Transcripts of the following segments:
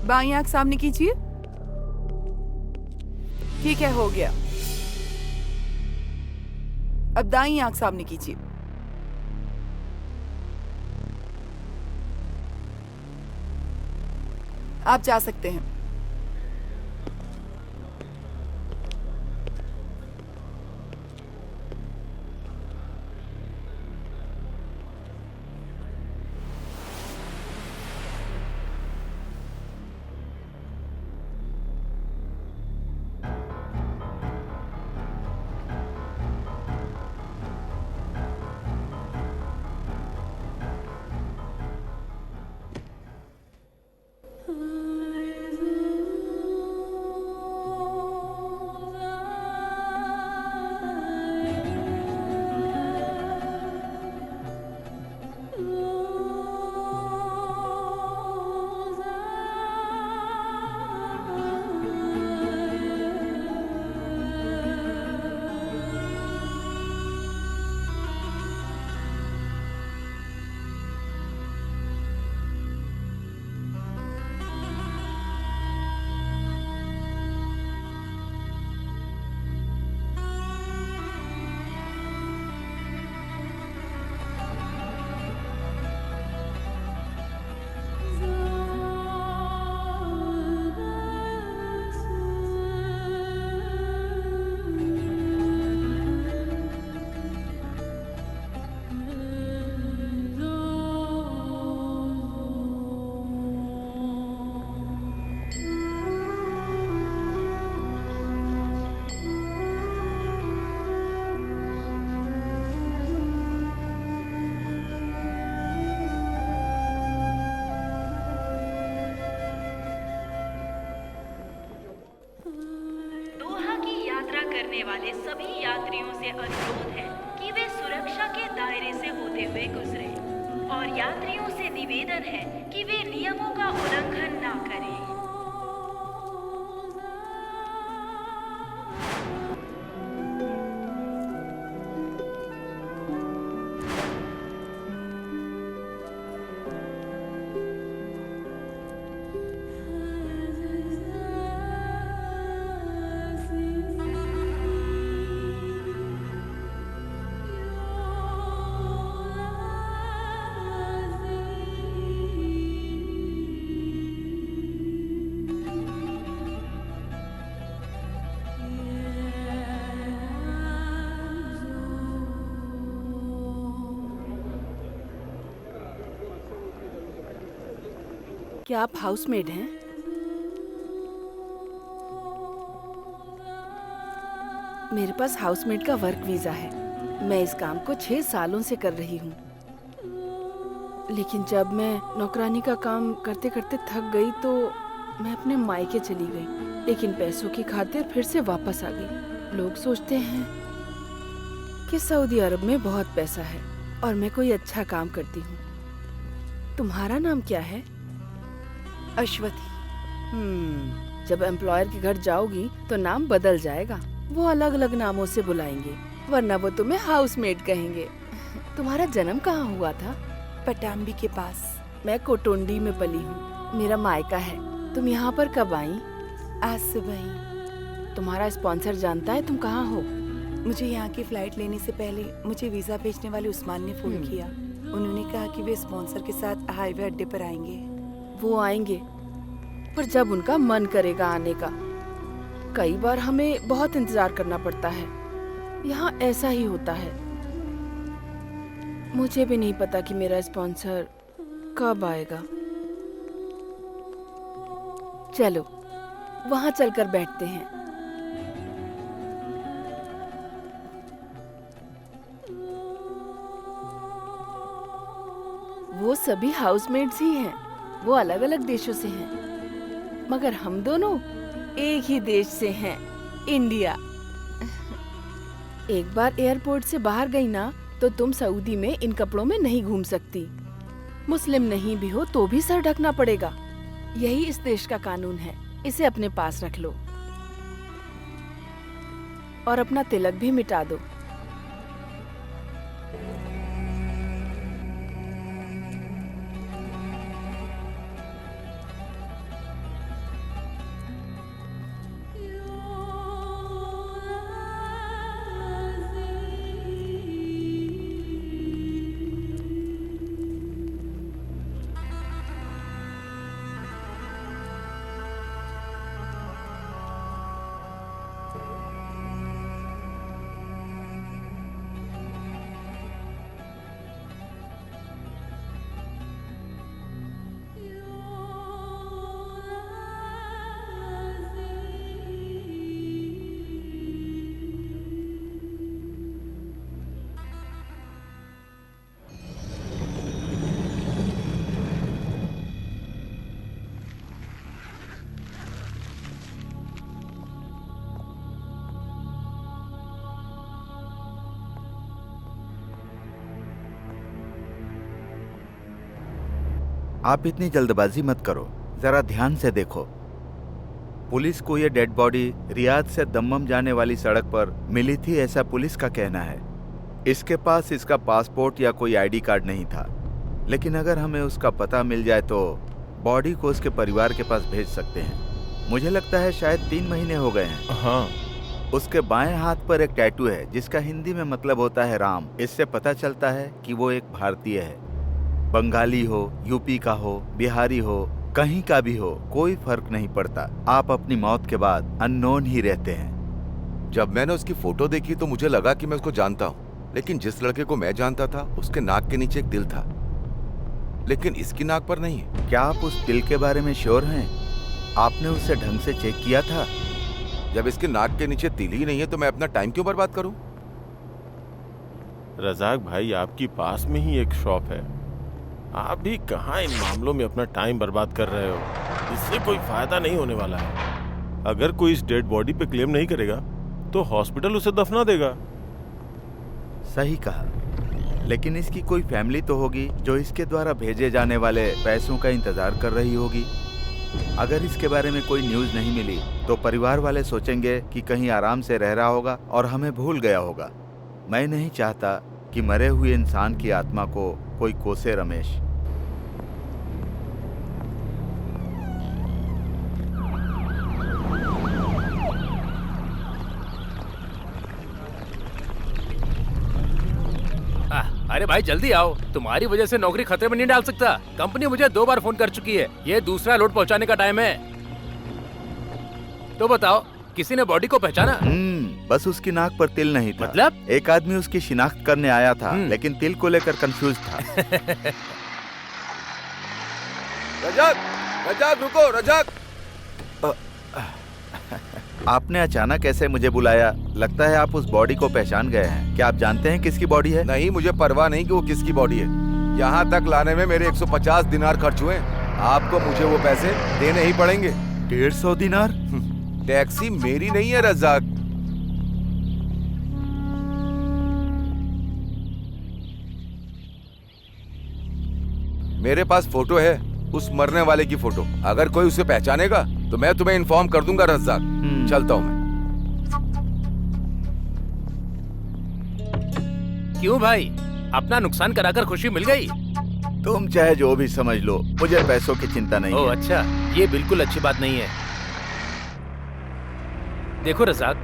बाईं आंख सामने कीजिए। ठीक है, हो गया। अब दाईं आंख सामने कीजिए। आप जा सकते हैं। दोहा की यात्रा करने वाले सभी यात्रियों से अनुरोध है कि वे सुरक्षा के दायरे से होते हुए गुजरे और यात्रियों से निवेदन है कि वे नियमों का उल्लंघन ना करें। क्या आप हाउसमेड हैं? मेरे पास हाउसमेड का वर्क वीजा है। मैं इस काम को 6 सालों से कर रही हूँ। लेकिन जब मैं नौकरानी का काम करते करते थक गई तो मैं अपने मायके चली गई। लेकिन पैसों की खातिर फिर से वापस आ गई। लोग सोचते हैं कि सऊदी अरब में बहुत पैसा है और मैं कोई अच्छा काम करती हूँ। तुम्हारा नाम क्या है? अश्वथी। जब एम्प्लॉयर के घर जाओगी तो नाम बदल जाएगा। वो अलग अलग नामों से बुलाएंगे, वरना वो तुम्हें हाउसमेड कहेंगे। तुम्हारा जन्म कहाँ हुआ था? पटाम्बी के पास। मैं कोटुंडी में पली हूँ, मेरा मायका है। तुम यहाँ पर कब आई? आज सुबह ही। तुम्हारा स्पॉन्सर जानता है तुम कहाँ हो? मुझे यहाँ की फ्लाइट लेने से पहले मुझे वीजा भेजने वाले उस्मान ने फोन किया। उन्होंने कहा कि वे स्पॉन्सर के साथ हाईवे अड्डे पर आएंगे। वो आएंगे, पर जब उनका मन करेगा आने का। कई बार हमें बहुत इंतजार करना पड़ता है। यहाँ ऐसा ही होता है। मुझे भी नहीं पता कि मेरा स्पॉन्सर कब आएगा। चलो वहाँ चलकर बैठते हैं। वो सभी हाउसमेट्स ही हैं। वो अलग अलग देशों से हैं, मगर हम दोनों एक ही देश से हैं, इंडिया। एक बार एयरपोर्ट से बाहर गई ना तो तुम सऊदी में इन कपड़ों में नहीं घूम सकती। मुस्लिम नहीं भी हो तो भी सर ढकना पड़ेगा। यही इस देश का कानून है। इसे अपने पास रख लो और अपना तिलक भी मिटा दो। आप इतनी जल्दबाजी मत करो, जरा ध्यान से देखो। पुलिस को ये डेड बॉडी रियाद से दम्मम जाने वाली सड़क पर मिली थी, ऐसा पुलिस का कहना है। इसके पास इसका पासपोर्ट या कोई आईडी कार्ड नहीं था, लेकिन अगर हमें उसका पता मिल जाए तो बॉडी को उसके परिवार के पास भेज सकते हैं। मुझे लगता है शायद 3 महीने हो गए हैं। हाँ। उसके बाएं हाथ पर एक टैटू है जिसका हिंदी में मतलब होता है राम। इससे पता चलता है कि वो एक भारतीय है। बंगाली हो, यूपी का हो, बिहारी हो, कहीं का भी हो, कोई फर्क नहीं पड़ता। आप अपनी मौत के बाद अननोन ही रहते हैं। जब मैंने उसकी फोटो देखी तो मुझे लगा कि मैं उसको जानता हूँ, लेकिन जिस लड़के को मैं जानता था उसके नाक के नीचे एक दिल था, लेकिन इसकी नाक पर नहीं है। क्या आप उस दिल के बारे में श्योर हैं? आपने उसे ढंग से चेक किया था? जब इसके नाक के नीचे तिल ही नहीं है तो मैं अपना टाइम क्यों बर्बाद करूं? रजाक भाई, आपकी पास में ही एक शॉप है, आप भी कहाँ इन मामलों में अपना टाइम बर्बाद कर रहे हो? इससे कोई फायदा नहीं होने वाला है। अगर कोई इस डेड बॉडी पे क्लेम नहीं करेगा तो हॉस्पिटल उसे दफना देगा। सही कहा, लेकिन इसकी कोई फैमिली तो होगी जो इसके द्वारा भेजे जाने वाले पैसों का इंतजार कर रही होगी। अगर इसके बारे में कोई न्यूज़ नहीं मिली तो परिवार वाले सोचेंगे कि कहीं आराम से रह रहा होगा और हमें भूल गया होगा। मैं नहीं चाहता कि मरे हुए इंसान की आत्मा को कोई कोसे रमेश। अरे भाई जल्दी आओ, तुम्हारी वजह से नौकरी खतरे में नहीं डाल सकता। कंपनी मुझे 2 बार फोन कर चुकी है, ये दूसरा लोड पहुंचाने का टाइम है। तो बताओ, किसी ने बॉडी को पहचाना? बस उसकी नाक पर तिल नहीं था। मतलब? एक आदमी उसकी शिनाख्त करने आया था, लेकिन तिल को लेकर कंफ्यूज था। रजाक, रजाक रुको, रजाक। आपने अचानक ऐसे मुझे बुलाया, लगता है आप उस बॉडी को पहचान गए हैं। क्या आप जानते हैं किसकी बॉडी है? नहीं, मुझे परवाह नहीं कि वो किसकी बॉडी है। यहाँ तक लाने में मेरे 150 दिनार खर्च हुए। आपको मुझे वो पैसे देने ही पड़ेंगे। 150 दिनार? टैक्सी मेरी नहीं है रजाक। मेरे पास फोटो है, उस मरने वाले की फोटो। अगर कोई उसे पहचानेगा तो मैं तुम्हें इन्फॉर्म कर दूंगा रजाक। चलता हूँ मैं। क्यों भाई, अपना नुकसान कराकर खुशी मिल गई? तुम चाहे जो भी समझ लो, मुझे पैसों की चिंता नहीं ओह है। अच्छा, ये बिल्कुल अच्छी बात नहीं है। देखो रजाक,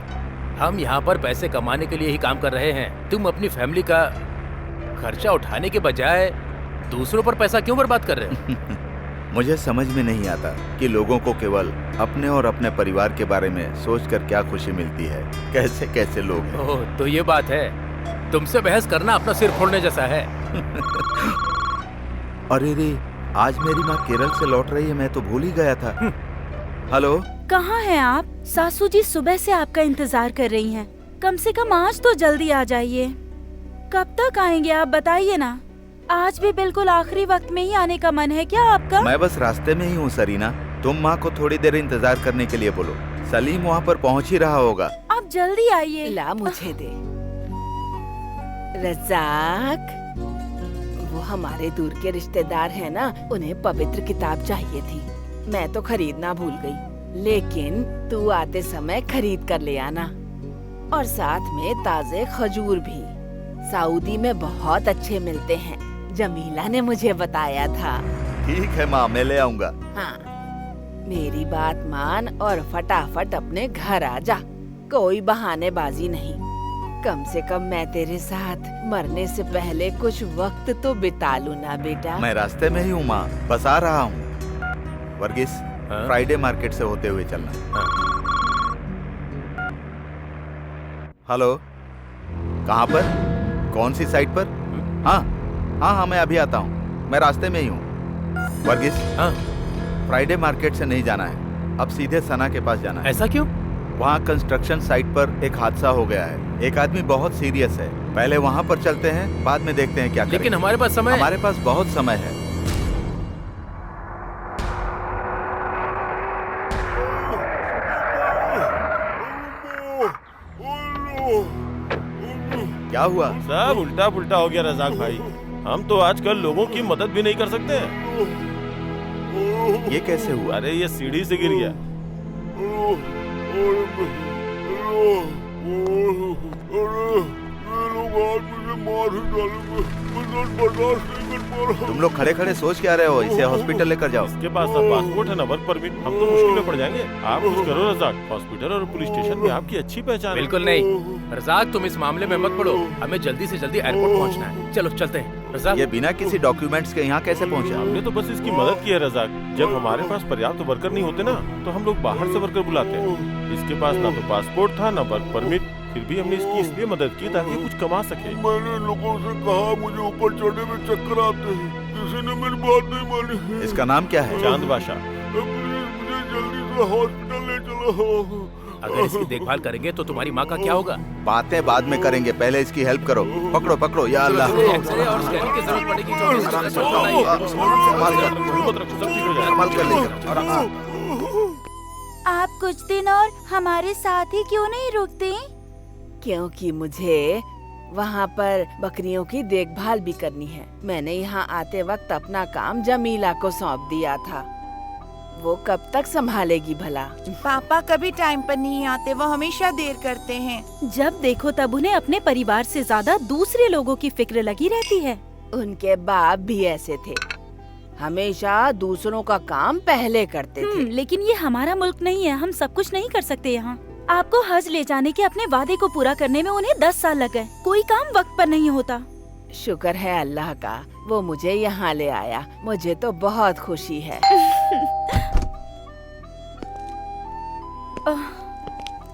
हम यहाँ पर पैसे कमाने के लिए ही काम कर रहे हैं। तुम अपनी फैमिली का खर्चा उठाने के बजाय दूसरों पर पैसा क्यों बर्बाद कर रहे हो? मुझे समझ में नहीं आता कि लोगों को केवल अपने और अपने परिवार के बारे में सोचकर क्या खुशी मिलती है। कैसे कैसे लोग हैं। ओह, तो ये बात है। तुमसे बहस करना अपना सिर फोड़ने जैसा है। अरे रे, आज मेरी माँ केरल से लौट रही है, मैं तो भूल ही गया था। हेलो, कहाँ हैं आप? सासू जी सुबह से आपका इंतजार कर रही हैं। कम से कम आज तो जल्दी आ जाइए। कब तक आएंगे आप बताइए ना। आज भी बिल्कुल आखिरी वक्त में ही आने का मन है क्या आपका? मैं बस रास्ते में ही हूँ सरीना। तुम माँ को थोड़ी देर इंतजार करने के लिए बोलो, सलीम वहाँ पर पहुँच ही रहा होगा। आप जल्दी आइए। ला मुझे दे। रजाक, वो हमारे दूर के रिश्तेदार हैं ना, उन्हें पवित्र किताब चाहिए थी। मैं तो खरीदना भूल गई, लेकिन तू आते समय खरीद कर ले आना। और साथ में ताजे खजूर भी, सऊदी में बहुत अच्छे मिलते हैं। जमीला ने मुझे बताया था। ठीक है माँ, मैं ले आऊंगा। हाँ, मेरी बात मान और फटाफट अपने घर आ जा। कोई बहानेबाजी नहीं। कम से कम मैं तेरे साथ मरने से पहले कुछ वक्त तो बिता लूं ना बेटा। मैं रास्ते में ही हूँ माँ, बस आ रहा हूँ। वर्गीस, फ्राइडे मार्केट से होते हुए चलना। हेलो, कहाँ पर? कौन सी साइड पर? हाँ हाँ हाँ, मैं अभी आता हूँ, मैं रास्ते में ही हूँ। वर्गीस, हाँ, फ्राइडे मार्केट से नहीं जाना है, अब सीधे सना के पास जाना है। ऐसा क्यों? वहाँ कंस्ट्रक्शन साइट पर एक हादसा हो गया है। एक आदमी बहुत सीरियस है। पहले वहाँ पर चलते हैं, बाद में देखते हैं क्या करें। लेकिन हमारे पास समय। हमारे पास बहुत समय है। क्या हुआ? सब उल्टा पुल्टा हो गया रजाक भाई। हम तो आजकल लोगों की मदद भी नहीं कर सकते। ये कैसे हुआ? अरे ये सीढ़ी से गिर गया। तुम लोग खड़े खड़े सोच क्या रहे हो? इसे हॉस्पिटल लेकर जाओ। इसके पास ना पासपोर्ट है ना वर्क परमिट, हम तो मुश्किल में पड़ जाएंगे। आप कुछ करो रज़ाक, हॉस्पिटल और पुलिस स्टेशन में आपकी अच्छी पहचान है। बिल्कुल नहीं रज़ाक, तुम इस मामले में मत पड़ो, हमें जल्दी से जल्दी एयरपोर्ट पहुंचना है। चलो चलते हैं रज़ाक। ये बिना किसी डॉक्यूमेंट्स के यहाँ कैसे पहुँचा? हमने तो बस इसकी मदद की है रज़ाक। जब हमारे पास पर्याप्त वर्कर नहीं होते ना, तो हम लोग बाहर से वर्कर बुलाते हैं। इसके पास ना तो पासपोर्ट था ना वर्क परमिट, फिर भी हमने इसकी इसलिए मदद की ताकि कुछ कमा सके। मैंने लोगों से कहा मुझे ऊपर चढ़ने में चक्कर आते हैं, किसी ने मेरी बात नहीं मानी। इसका नाम क्या है? चांद बादशाह। प्लीज मुझे जल्दी से हॉस्पिटल ले चलो। अगर इसकी देखभाल करेंगे तो तुम्हारी माँ का क्या होगा? बातें बाद में करेंगे, पहले इसकी हेल्प करो। पकड़ो पकड़ो, या अल्लाह। एक्सरे और स्कैनिंग की जरूरत पड़ेगी। संभाल कर लेकर। आप कुछ दिन और हमारे साथ ही क्यों नहीं रुकते? क्योंकि मुझे वहाँ पर बकरियों की देखभाल भी करनी है। मैंने यहाँ आते वक्त अपना काम जमीला को सौंप दिया था। वो कब तक संभालेगी भला? पापा कभी टाइम पर नहीं आते, वो हमेशा देर करते हैं। जब देखो तब उन्हें अपने परिवार से ज्यादा दूसरे लोगों की फिक्र लगी रहती है। उनके बाप भी ऐसे थे, हमेशा दूसरों का काम पहले करते थे। लेकिन ये हमारा मुल्क नहीं है, हम सब कुछ नहीं कर सकते यहाँ। आपको हज ले जाने के अपने वादे को पूरा करने में उन्हें 10 साल लग गए। कोई काम वक्त पर नहीं होता। शुक्र है अल्लाह का, वो मुझे यहाँ ले आया। मुझे तो बहुत खुशी है।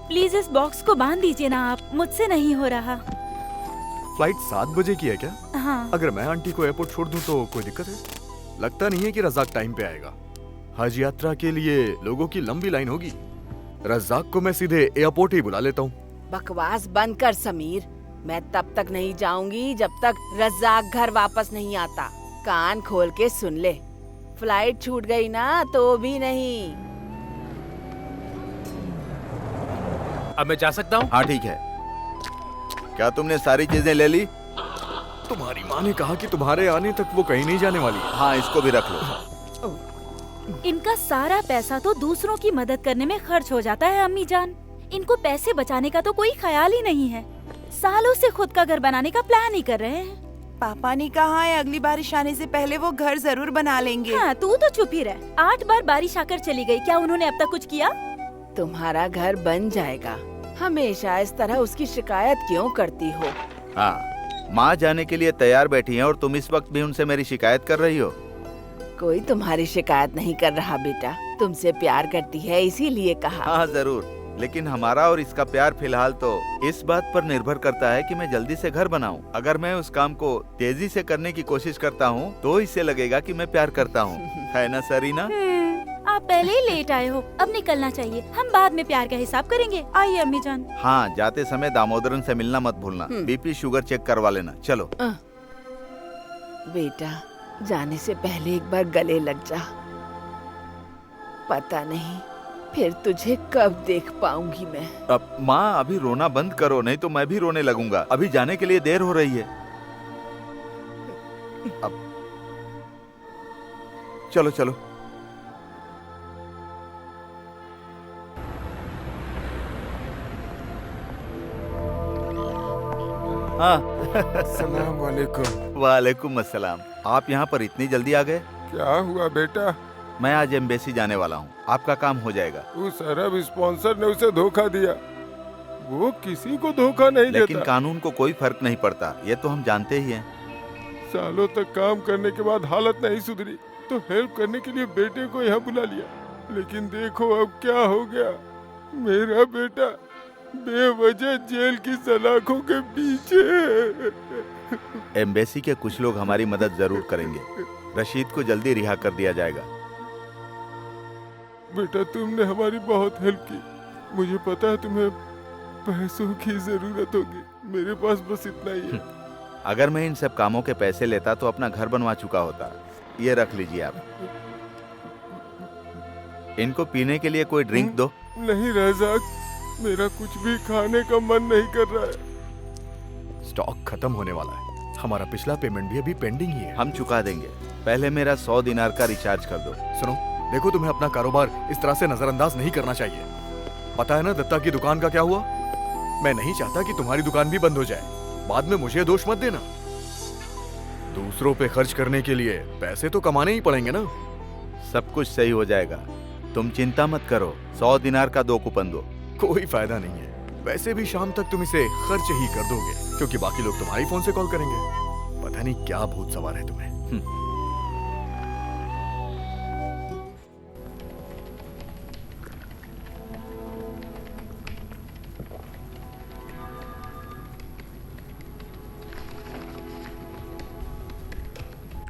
प्लीज इस बॉक्स को बांध दीजिए ना आप, मुझसे नहीं हो रहा। फ्लाइट 7 बजे की है क्या? हाँ। अगर मैं आंटी को एयरपोर्ट छोड़ दूं तो कोई दिक्कत है? लगता नहीं है कि रज़ाक टाइम पे आएगा। हज यात्रा के लिए लोगों की लंबी लाइन होगी। रज़ाक को मैं सीधे एयरपोर्ट ही बुला लेता हूँ। बकवास बंद कर समीर, मैं तब तक नहीं जाऊंगी जब तक रज़ाक घर वापस नहीं आता। कान खोल के सुन ले, फ्लाइट छूट गई ना तो भी नहीं। अब मैं जा सकता हूँ? हाँ ठीक है। क्या तुमने सारी चीजें ले ली? तुम्हारी माँ ने कहा कि तुम्हारे आने तक वो कहीं नहीं जाने वाली। हाँ, इसको भी रख लो। इनका सारा पैसा तो दूसरों की मदद करने में खर्च हो जाता है अम्मी जान। इनको पैसे बचाने का तो कोई ख्याल ही नहीं है। सालों से खुद का घर बनाने का प्लान ही कर रहे हैं। पापा ने कहा है अगली बारिश आने से पहले वो घर जरूर बना लेंगे। हाँ, तू तो चुप ही रह। 8 बार बारिश आकर चली गई, क्या उन्होंने अब तक कुछ किया? तुम्हारा घर बन जाएगा। हमेशा इस तरह उसकी शिकायत क्यों करती हो? हाँ, माँ जाने के लिए तैयार बैठी हैं और तुम इस वक्त भी उनसे मेरी शिकायत कर रही हो। कोई तुम्हारी शिकायत नहीं कर रहा बेटा, तुमसे प्यार करती है इसीलिए कहा। हाँ जरूर, लेकिन हमारा और इसका प्यार फिलहाल तो इस बात पर निर्भर करता है कि मैं जल्दी से घर बनाऊं। अगर मैं उस काम को तेजी से करने की कोशिश करता हूँ तो इससे लगेगा कि मैं प्यार करता हूँ, है ना सरीना? आप पहले ही लेट आए हो, अब निकलना चाहिए। हम बाद में प्यार का हिसाब करेंगे। आइए अम्मी जान। हाँ, जाते समय दामोदरन से मिलना मत भूलना। बीपी शुगर चेक करवा लेना। चलो। बेटा, जाने से पहले एक बार गले लग जा। पता नहीं फिर तुझे कब देख पाऊंगी मैं। अब माँ, अभी रोना बंद करो, नहीं तो मैं भी रोने लगूंगा। अभी जाने के लिए देर हो रही है। अब चलो चलो। हाँ। अस्सलाम वालेकुम। वालेकुम अस्सलाम। आप यहाँ पर इतनी जल्दी आ गए? क्या हुआ बेटा? मैं आज एम्बेसी जाने वाला हूँ, आपका काम हो जाएगा। उस अरब स्पॉन्सर ने उसे धोखा दिया। वो किसी को धोखा नहीं देता। लेकिन कानून को कोई फर्क नहीं पड़ता, ये तो हम जानते ही हैं। सालों तक काम करने के बाद हालत नहीं सुधरी तो हेल्प करने के लिए बेटे को यहाँ बुला लिया। लेकिन देखो अब क्या हो गया। मेरा बेटा बेवजह जेल की सलाखों के पीछे। एम्बेसी के कुछ लोग हमारी मदद जरूर करेंगे। रशीद को जल्दी रिहा कर दिया जाएगा। बेटा, तुमने हमारी बहुत हेल्प की। मुझे पता है तुम्हें पैसों की जरूरत होगी। मेरे पास बस इतना ही है। अगर मैं इन सब कामों के पैसे लेता तो अपना घर बनवा चुका होता। ये रख लीजिए आप। इनको पीने के लिए कोई ड्रिंक दो। नहीं रज़ाक, मेरा कुछ भी खाने का मन नहीं कर रहा है। स्टॉक खत्म होने वाला है। हमारा पिछला पेमेंट भी अभी पेंडिंग ही है। हम चुका देंगे। पहले मेरा 100 दिनार का रिचार्ज कर दो। सुनो, देखो, तुम्हें अपना कारोबार इस तरह से नजरअंदाज नहीं करना चाहिए। पता है ना दत्ता की दुकान का क्या हुआ? मैं नहीं चाहता कि तुम्हारी दुकान भी बंद हो जाए। बाद में मुझे दोष मत देना। दूसरों पे खर्च करने के लिए पैसे तो कमाने ही पड़ेंगे ना। सब कुछ सही हो जाएगा, तुम चिंता मत करो। 100 दिनार का 2 कूपन दो। कोई फायदा नहीं है। वैसे भी शाम तक तुम इसे खर्च ही कर दोगे, क्योंकि बाकी लोग तुम्हारे फोन से कॉल करेंगे। पता नहीं क्या भूत सवार है तुम्हें।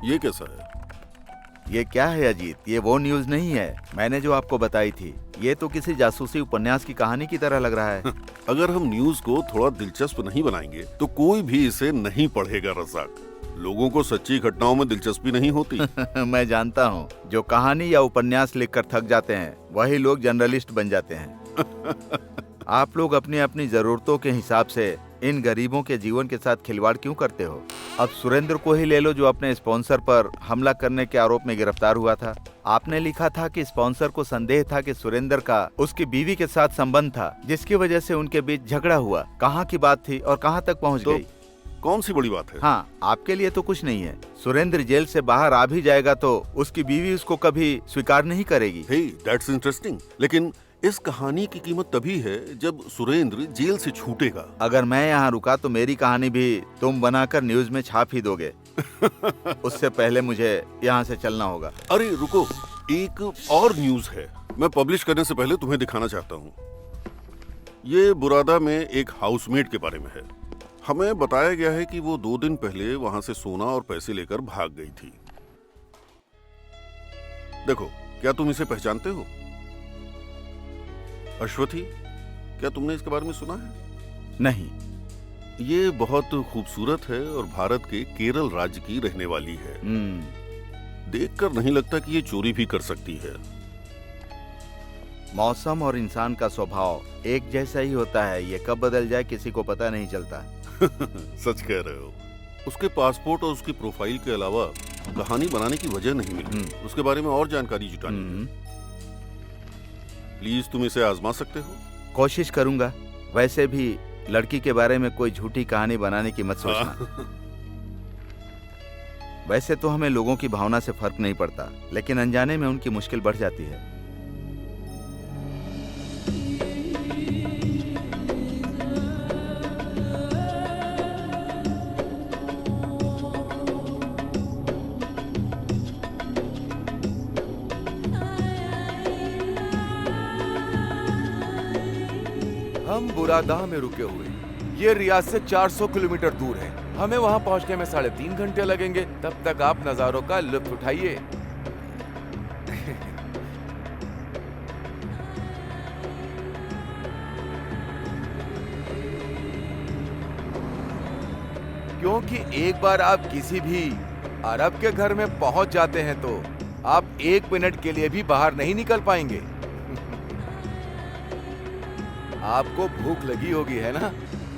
ये कैसा है? ये क्या है अजीत? ये वो न्यूज़ नहीं है मैंने जो आपको बताई थी। ये तो किसी जासूसी उपन्यास की कहानी की तरह लग रहा है। अगर हम न्यूज को थोड़ा दिलचस्प नहीं बनाएंगे तो कोई भी इसे नहीं पढ़ेगा रज़ाक। लोगों को सच्ची घटनाओं में दिलचस्पी नहीं होती। मैं जानता हूँ, जो कहानी या उपन्यास लिखकर थक जाते हैं वही लोग जर्नलिस्ट बन जाते हैं। आप लोग अपनी अपनी जरूरतों के हिसाब से इन गरीबों के जीवन के साथ खिलवाड़ क्यों करते हो? अब सुरेंद्र को ही ले लो, जो अपने स्पॉन्सर पर हमला करने के आरोप में गिरफ्तार हुआ था। आपने लिखा था कि स्पॉन्सर को संदेह था कि सुरेंद्र का उसकी बीवी के साथ संबंध था, जिसकी वजह से उनके बीच झगड़ा हुआ। कहाँ की बात थी और कहाँ तक पहुँच गई? कौन सी बड़ी बात है? हाँ, आपके लिए तो कुछ नहीं है। सुरेंद्र जेल से बाहर आ भी जाएगा तो उसकी बीवी उसको कभी स्वीकार नहीं करेगी। हे, दैट्स इंटरेस्टिंग। लेकिन इस कहानी की कीमत तभी है जब सुरेंद्र जेल से छूटेगा। अगर मैं यहाँ रुका तो मेरी कहानी भी तुम बनाकर न्यूज में छाप ही दोगे। उससे पहले मुझे यहाँ से चलना होगा। अरे रुको, एक और न्यूज है। मैं पब्लिश करने से पहले तुम्हें दिखाना चाहता हूँ। ये बुरादा में एक हाउसमेट के बारे में है। हमें बताया गया है कि वो 2 दिन पहले वहां से सोना और पैसे लेकर भाग गई थी। देखो, क्या तुम इसे पहचानते हो? अश्वथी, क्या तुमने इसके बारे में सुना है? नहीं। ये बहुत खूबसूरत है और भारत के केरल राज्य की रहने वाली है। देखकर नहीं लगता कि ये चोरी भी कर सकती है। मौसम और इंसान का स्वभाव एक जैसा ही होता है, ये कब बदल जाए किसी को पता नहीं चलता। सच कह रहे हो। उसके पासपोर्ट और उसकी प्रोफाइल के अलावा कहानी बनाने की वजह नहीं मिली। उसके बारे में और जानकारी जुटानी है। प्लीज तुम इसे आजमा सकते हो? कोशिश करूंगा। वैसे भी लड़की के बारे में कोई झूठी कहानी बनाने की मत सोचना। वैसे तो हमें लोगों की भावना से फर्क नहीं पड़ता, लेकिन अनजाने में उनकी मुश्किल बढ़ जाती है। हम बुरादा में रुके हुए। ये रियाद से 400 किलोमीटर दूर है। हमें वहां पहुंचने में 3.5 घंटे लगेंगे। तब तक आप नजारों का लुत्फ उठाइए। क्योंकि एक बार आप किसी भी अरब के घर में पहुंच जाते हैं तो आप 1 मिनट के लिए भी बाहर नहीं निकल पाएंगे। आपको भूख लगी होगी, है ना?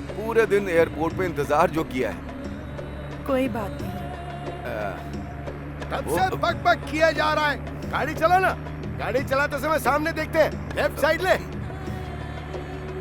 पूरे दिन एयरपोर्ट पे इंतजार जो किया है। कोई बात नहीं। तब से बक किया जा रहा है। गाड़ी चला ना। गाड़ी चलाते समय सामने देखते हैं। लेफ्ट साइड ले।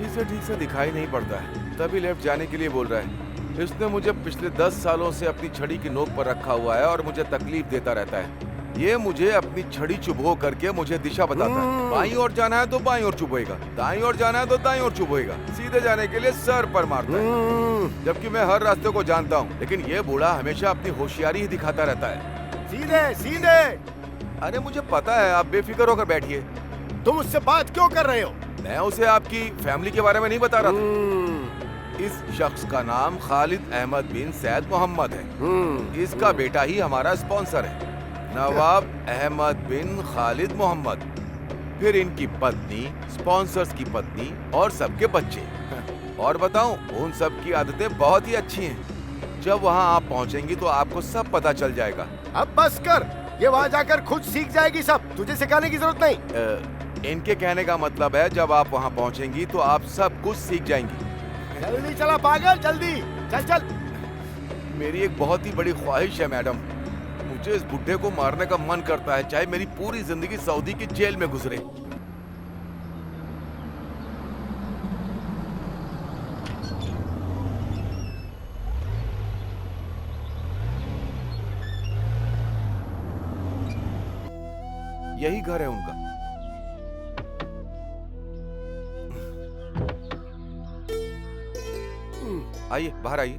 इसे ठीक से दिखाई नहीं पड़ता है, तभी लेफ्ट जाने के लिए बोल रहा है। इसने मुझे पिछले 10 सालों से अपनी छड़ी की नोक पर रखा हुआ है और मुझे तकलीफ देता रहता है। ये मुझे अपनी छड़ी चुभो करके मुझे दिशा बताता है। बाईं ओर जाना है तो बाईं ओर चुभोएगा, दाईं ओर जाना है तो दाईं ओर चुभोएगा, सीधे जाने के लिए सर पर मारता है। जबकि मैं हर रास्ते को जानता हूँ, लेकिन ये बूढ़ा हमेशा अपनी होशियारी ही दिखाता रहता है। सीधे सीधे। अरे मुझे पता है, आप बेफिक्र होकर बैठिए। तुम उससे बात क्यों कर रहे हो? मैं उसे आपकी फैमिली के बारे में नहीं बता रहा था। इस शख्स का नाम खालिद अहमद बिन सैद मोहम्मद है। इसका बेटा ही हमारा स्पॉन्सर है, नवाब अहमद बिन खालिद मोहम्मद। फिर इनकी पत्नी, स्पॉन्सर्स की पत्नी और सबके बच्चे। और बताऊं, उन सब की आदतें बहुत ही अच्छी हैं। जब वहां आप पहुंचेंगी तो आपको सब पता चल जाएगा। अब बस कर, ये वहां जाकर खुद सीख जाएगी सब। तुझे सिखाने की जरूरत नहीं। इनके कहने का मतलब है जब आप वहां पहुंचेंगी तो आप सब कुछ सीख जाएंगी। जल्दी चला पागल, जल्दी चल चल। मेरी एक बहुत ही बड़ी ख्वाहिश है मैडम, मुझे इस बुड्ढे को मारने का मन करता है, चाहे मेरी पूरी जिंदगी सऊदी की जेल में गुजरे। यही घर है उनका। आइए, बाहर आइए।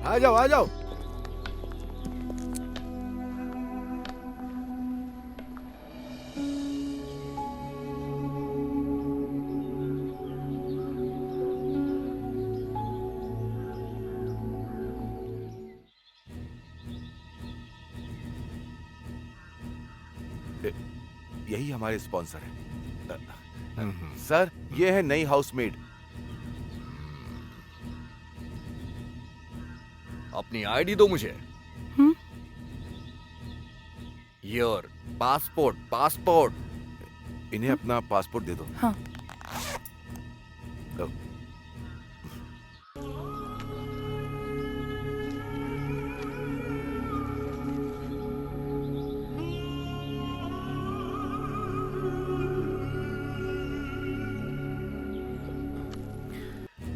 आ जाओ, आ जाओ। यही हमारे स्पॉन्सर है। सर, ये है नई हाउसमेड। अपनी आईडी दो मुझे। Your passport. इन्हें अपना पासपोर्ट दे दो। हाँ।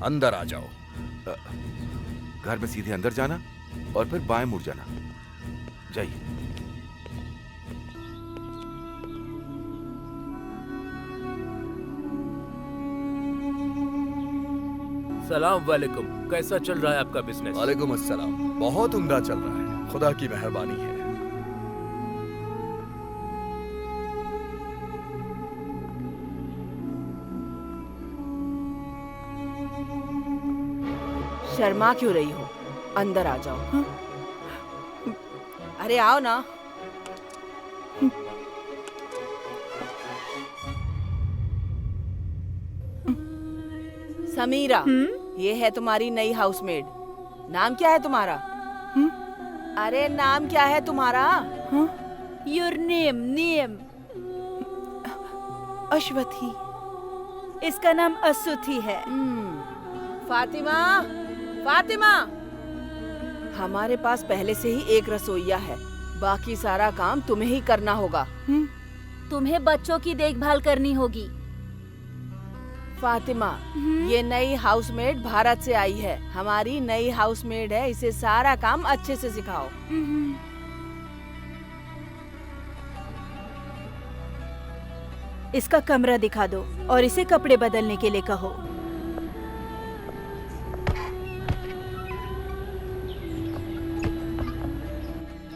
अंदर आ जाओ। घर में सीधे अंदर जाना और फिर बाएं मुड़ जाना। जाइए। सलाम वालेकुम। कैसा चल रहा है आपका बिजनेस? वालेकुम अस्सलाम। बहुत उम्दा चल रहा है, खुदा की मेहरबानी है। शर्मा क्यों रही हो? अंदर आ जाओ। अरे आओ ना। समीरा, ये है तुम्हारी नई हाउसमेड। नाम क्या है तुम्हारा? अरे नाम क्या है तुम्हारा? Your name. अश्वथी। इसका नाम असुथी है। फातिमा, हमारे पास पहले से ही एक रसोइया है, बाकी सारा काम तुम्हें ही करना होगा। तुम्हें बच्चों की देखभाल करनी होगी। फातिमा, ये नई हाउसमेड भारत से आई है, हमारी नई हाउसमेड है, इसे सारा काम अच्छे से सिखाओ। इसका कमरा दिखा दो और इसे कपड़े बदलने के लिए कहो।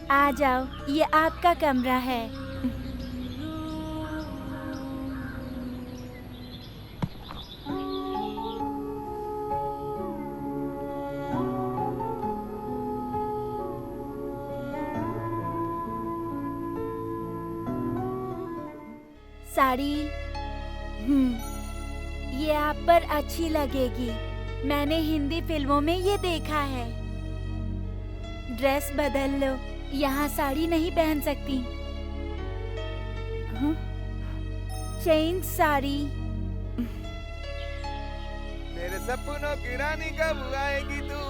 आ जाओ, ये आपका कमरा है। साड़ी ये आप पर अच्छी लगेगी। मैंने हिंदी फिल्मों में ये देखा है। ड्रेस बदल लो, यहाँ साड़ी नहीं पहन सकती। चेंज साड़ी। मेरे सपनों की रानी कब आएगी तू,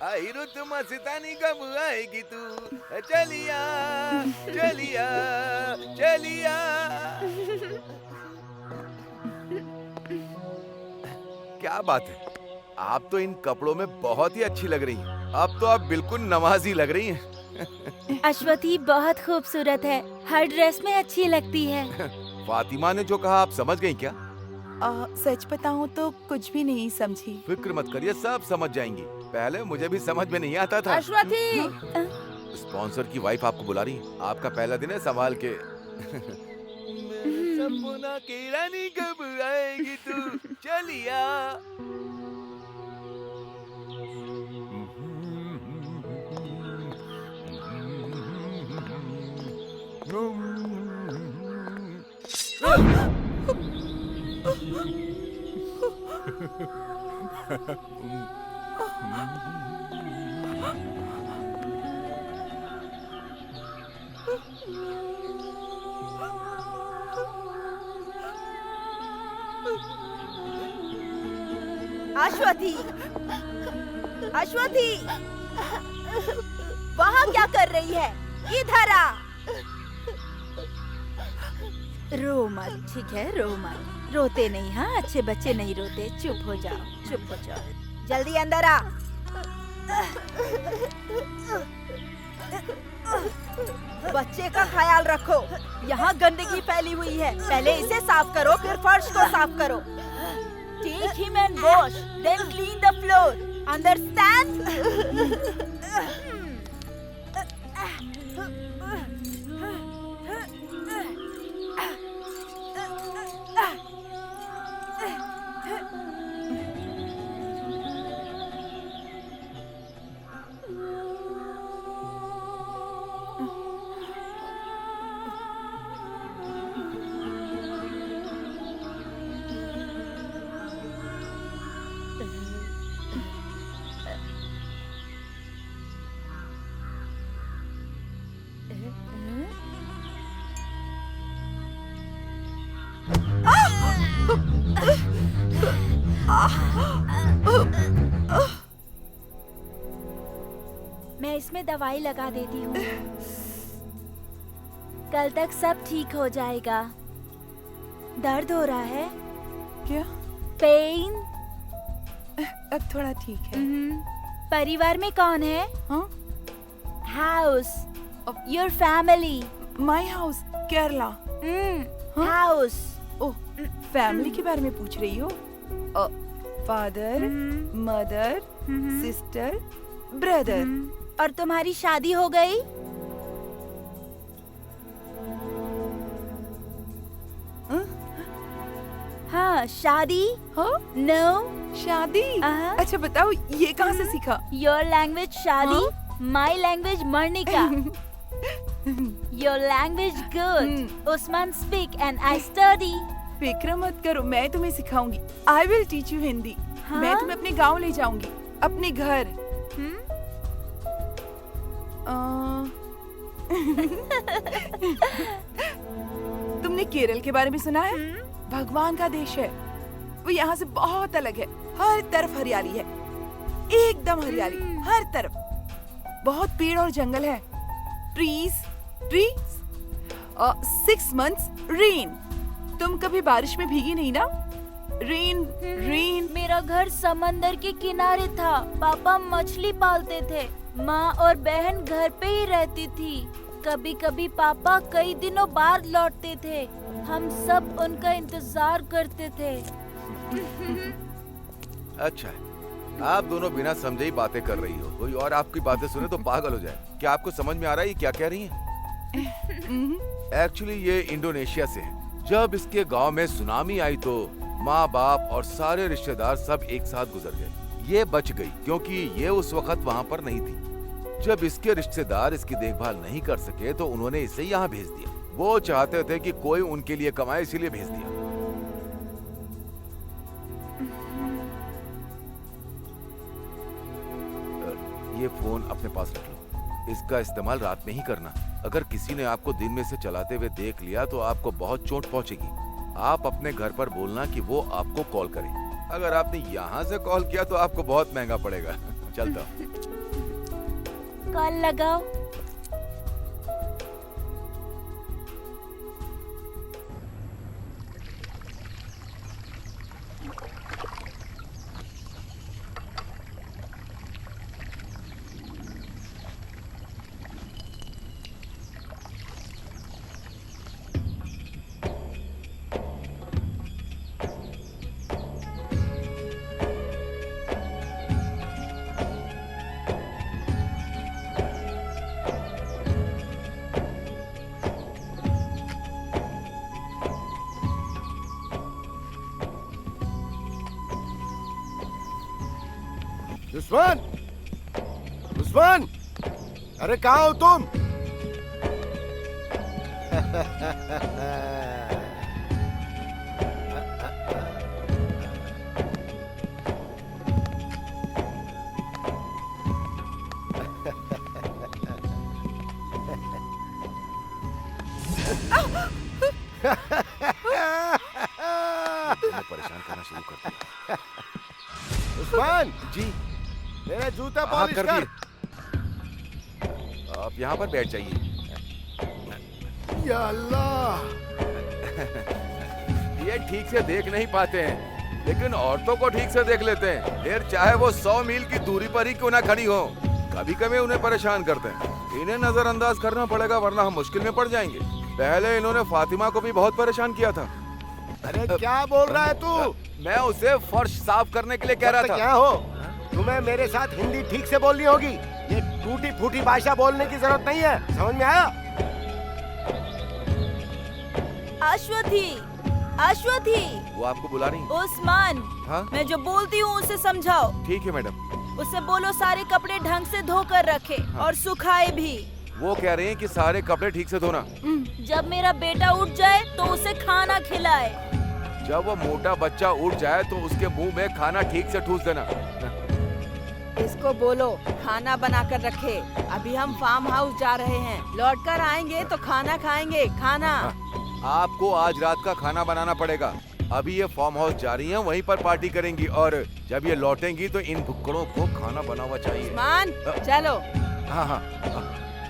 आई रुत मस्तानी कब आएगी तू, चलिया चलिया चलिया। क्या बात है, आप तो इन कपड़ों में बहुत ही अच्छी लग रही हैं। अब तो आप बिल्कुल नमाजी लग रही हैं। अश्वथी बहुत खूबसूरत है, हर ड्रेस में अच्छी लगती है। फातिमा ने जो कहा आप समझ गई क्या? सच बताऊं तो कुछ भी नहीं समझी। फिक्र मत करिए, सब समझ जाएंगी। पहले मुझे भी समझ में नहीं आता था। अश्वथी, स्पॉन्सर की वाइफ आपको बुला रही है। आपका पहला दिन है, संभाल के। सपना की रानी कब आएगी तू, चलिया। अश्वथी, अश्वथी, वहाँ क्या कर रही है? इधर आ। रो मत, ठीक है? रो मत, रोते नहीं। हाँ, अच्छे बच्चे नहीं रोते। चुप हो जाओ, चुप हो जाओ। जल्दी अंदर आ। बच्चे का ख्याल रखो। यहाँ गंदगी फैली हुई है। पहले इसे साफ करो, फिर फर्श को साफ करो। Take him and wash, then clean the floor. Understand? मैं इसमें दवाई लगा देती हूँ। कल तक सब ठीक हो जाएगा। दर्द हो रहा है? क्या? पेन? अब थोड़ा ठीक है। परिवार में कौन है? हाँ? House, your family. My house, Kerala. House. Oh, family के बारे में पूछ रही हो? Father, mother, sister, brother. और तुम्हारी शादी हो गई? हाँ, शादी? हाँ? नो, शादी? अच्छा बताओ, ये कहाँ से सीखा? योर लैंग्वेज शादी, माई लैंग्वेज मर्निका। Your language good. Usman speak and I study. फिक्र मत करो, मैं तुम्हें सिखाऊंगी। I will teach you Hindi. मैं तुम्हें अपने गांव ले जाऊंगी, अपने घर। तुमने केरल के बारे में सुना है? भगवान का देश है। वो यहाँ से बहुत अलग है। हर तरफ हरियाली है, एकदम हरियाली, हर तरफ। बहुत पेड़ और जंगल है। Trees, trees. 6 months rain. तुम कभी बारिश में भीगी नहीं ना? Rain, rain. मेरा घर समंदर के किनारे था। पापा मछली पालते थे। माँ और बहन घर पे ही रहती थी। कभी कभी पापा कई दिनों बाद लौटते थे। हम सब उनका इंतजार करते थे। अच्छा है, आप दोनों बिना समझे ही बातें कर रही हो। कोई और आपकी बातें सुने तो पागल हो जाए। क्या आपको समझ में आ रहा है ये क्या कह रही हैं? एक्चुअली ये इंडोनेशिया से है। जब इसके गांव में सुनामी आई तो माँ बाप और सारे रिश्तेदार सब एक साथ गुजर गए। ये बच गई क्योंकि ये उस वक्त वहाँ पर नहीं थी। जब इसके रिश्तेदार इसकी देखभाल नहीं कर सके तो उन्होंने इसे यहाँ भेज दिया। वो चाहते थे कि कोई उनके लिए कमाए, इसीलिए भेज दिया। ये फोन अपने पास रख लो। इसका इस्तेमाल रात में ही करना। अगर किसी ने आपको दिन में से चलाते हुए देख लिया तो आपको बहुत चोट पहुंचेगी। आप अपने घर पर बोलना कि वो आपको कॉल करे। अगर आपने यहाँ से कॉल किया तो आपको बहुत महंगा पड़ेगा। चलता हूँ। कॉल लगाओ। उस्मान, उस्मान, अरे कहाँ हो तुम? परेशान करना शुरू कर दिया। उस्मान जी, मेरा जूता हाँ, पॉलिश कर कर। आप यहाँ पर बैठ जाइए। या अल्लाह, ये ठीक से देख नहीं पाते हैं, लेकिन औरतों को ठीक से देख लेते हैं, फिर चाहे वो 100 मील की दूरी पर ही क्यों ना खड़ी हो। कभी कभी उन्हें परेशान करते हैं। इन्हें नजरअंदाज करना पड़ेगा, वरना हम मुश्किल में पड़ जाएंगे। पहले इन्होंने फातिमा को भी बहुत परेशान किया था। अरे क्या बोल रहा है तू? मैं उसे फर्श साफ करने के लिए कह रहा था। क्या हो, तुम्हें मेरे साथ हिंदी ठीक से बोलनी होगी। ये टूटी फूटी भाषा बोलने की जरूरत नहीं है, समझ में आया? अश्वथी, अश्वथी, वो आपको बुला रही हैं? उस्मान, हाँ? मैं जो बोलती हूँ उसे समझाओ। ठीक है मैडम। उसे बोलो सारे कपड़े ढंग से धो कर रखे और सुखाए भी। वो कह रहे हैं कि सारे कपड़े ठीक से धोना। जब मेरा बेटा उठ जाए तो उसे खाना खिलाए। जब वो मोटा बच्चा उठ जाए तो उसके मुंह में खाना ठीक से ठूस देना। इसको बोलो खाना बना कर रखे। अभी हम फार्म हाउस जा रहे हैं, लौट कर आएंगे तो खाना खाएंगे। खाना आपको आज रात का खाना बनाना पड़ेगा। अभी ये फार्म हाउस जा रही हैं, वहीं पर पार्टी करेंगी, और जब ये लौटेंगी तो इन भुक्कड़ों को खाना बना हुआ चाहिए। मान चलो। हाँ हाँ,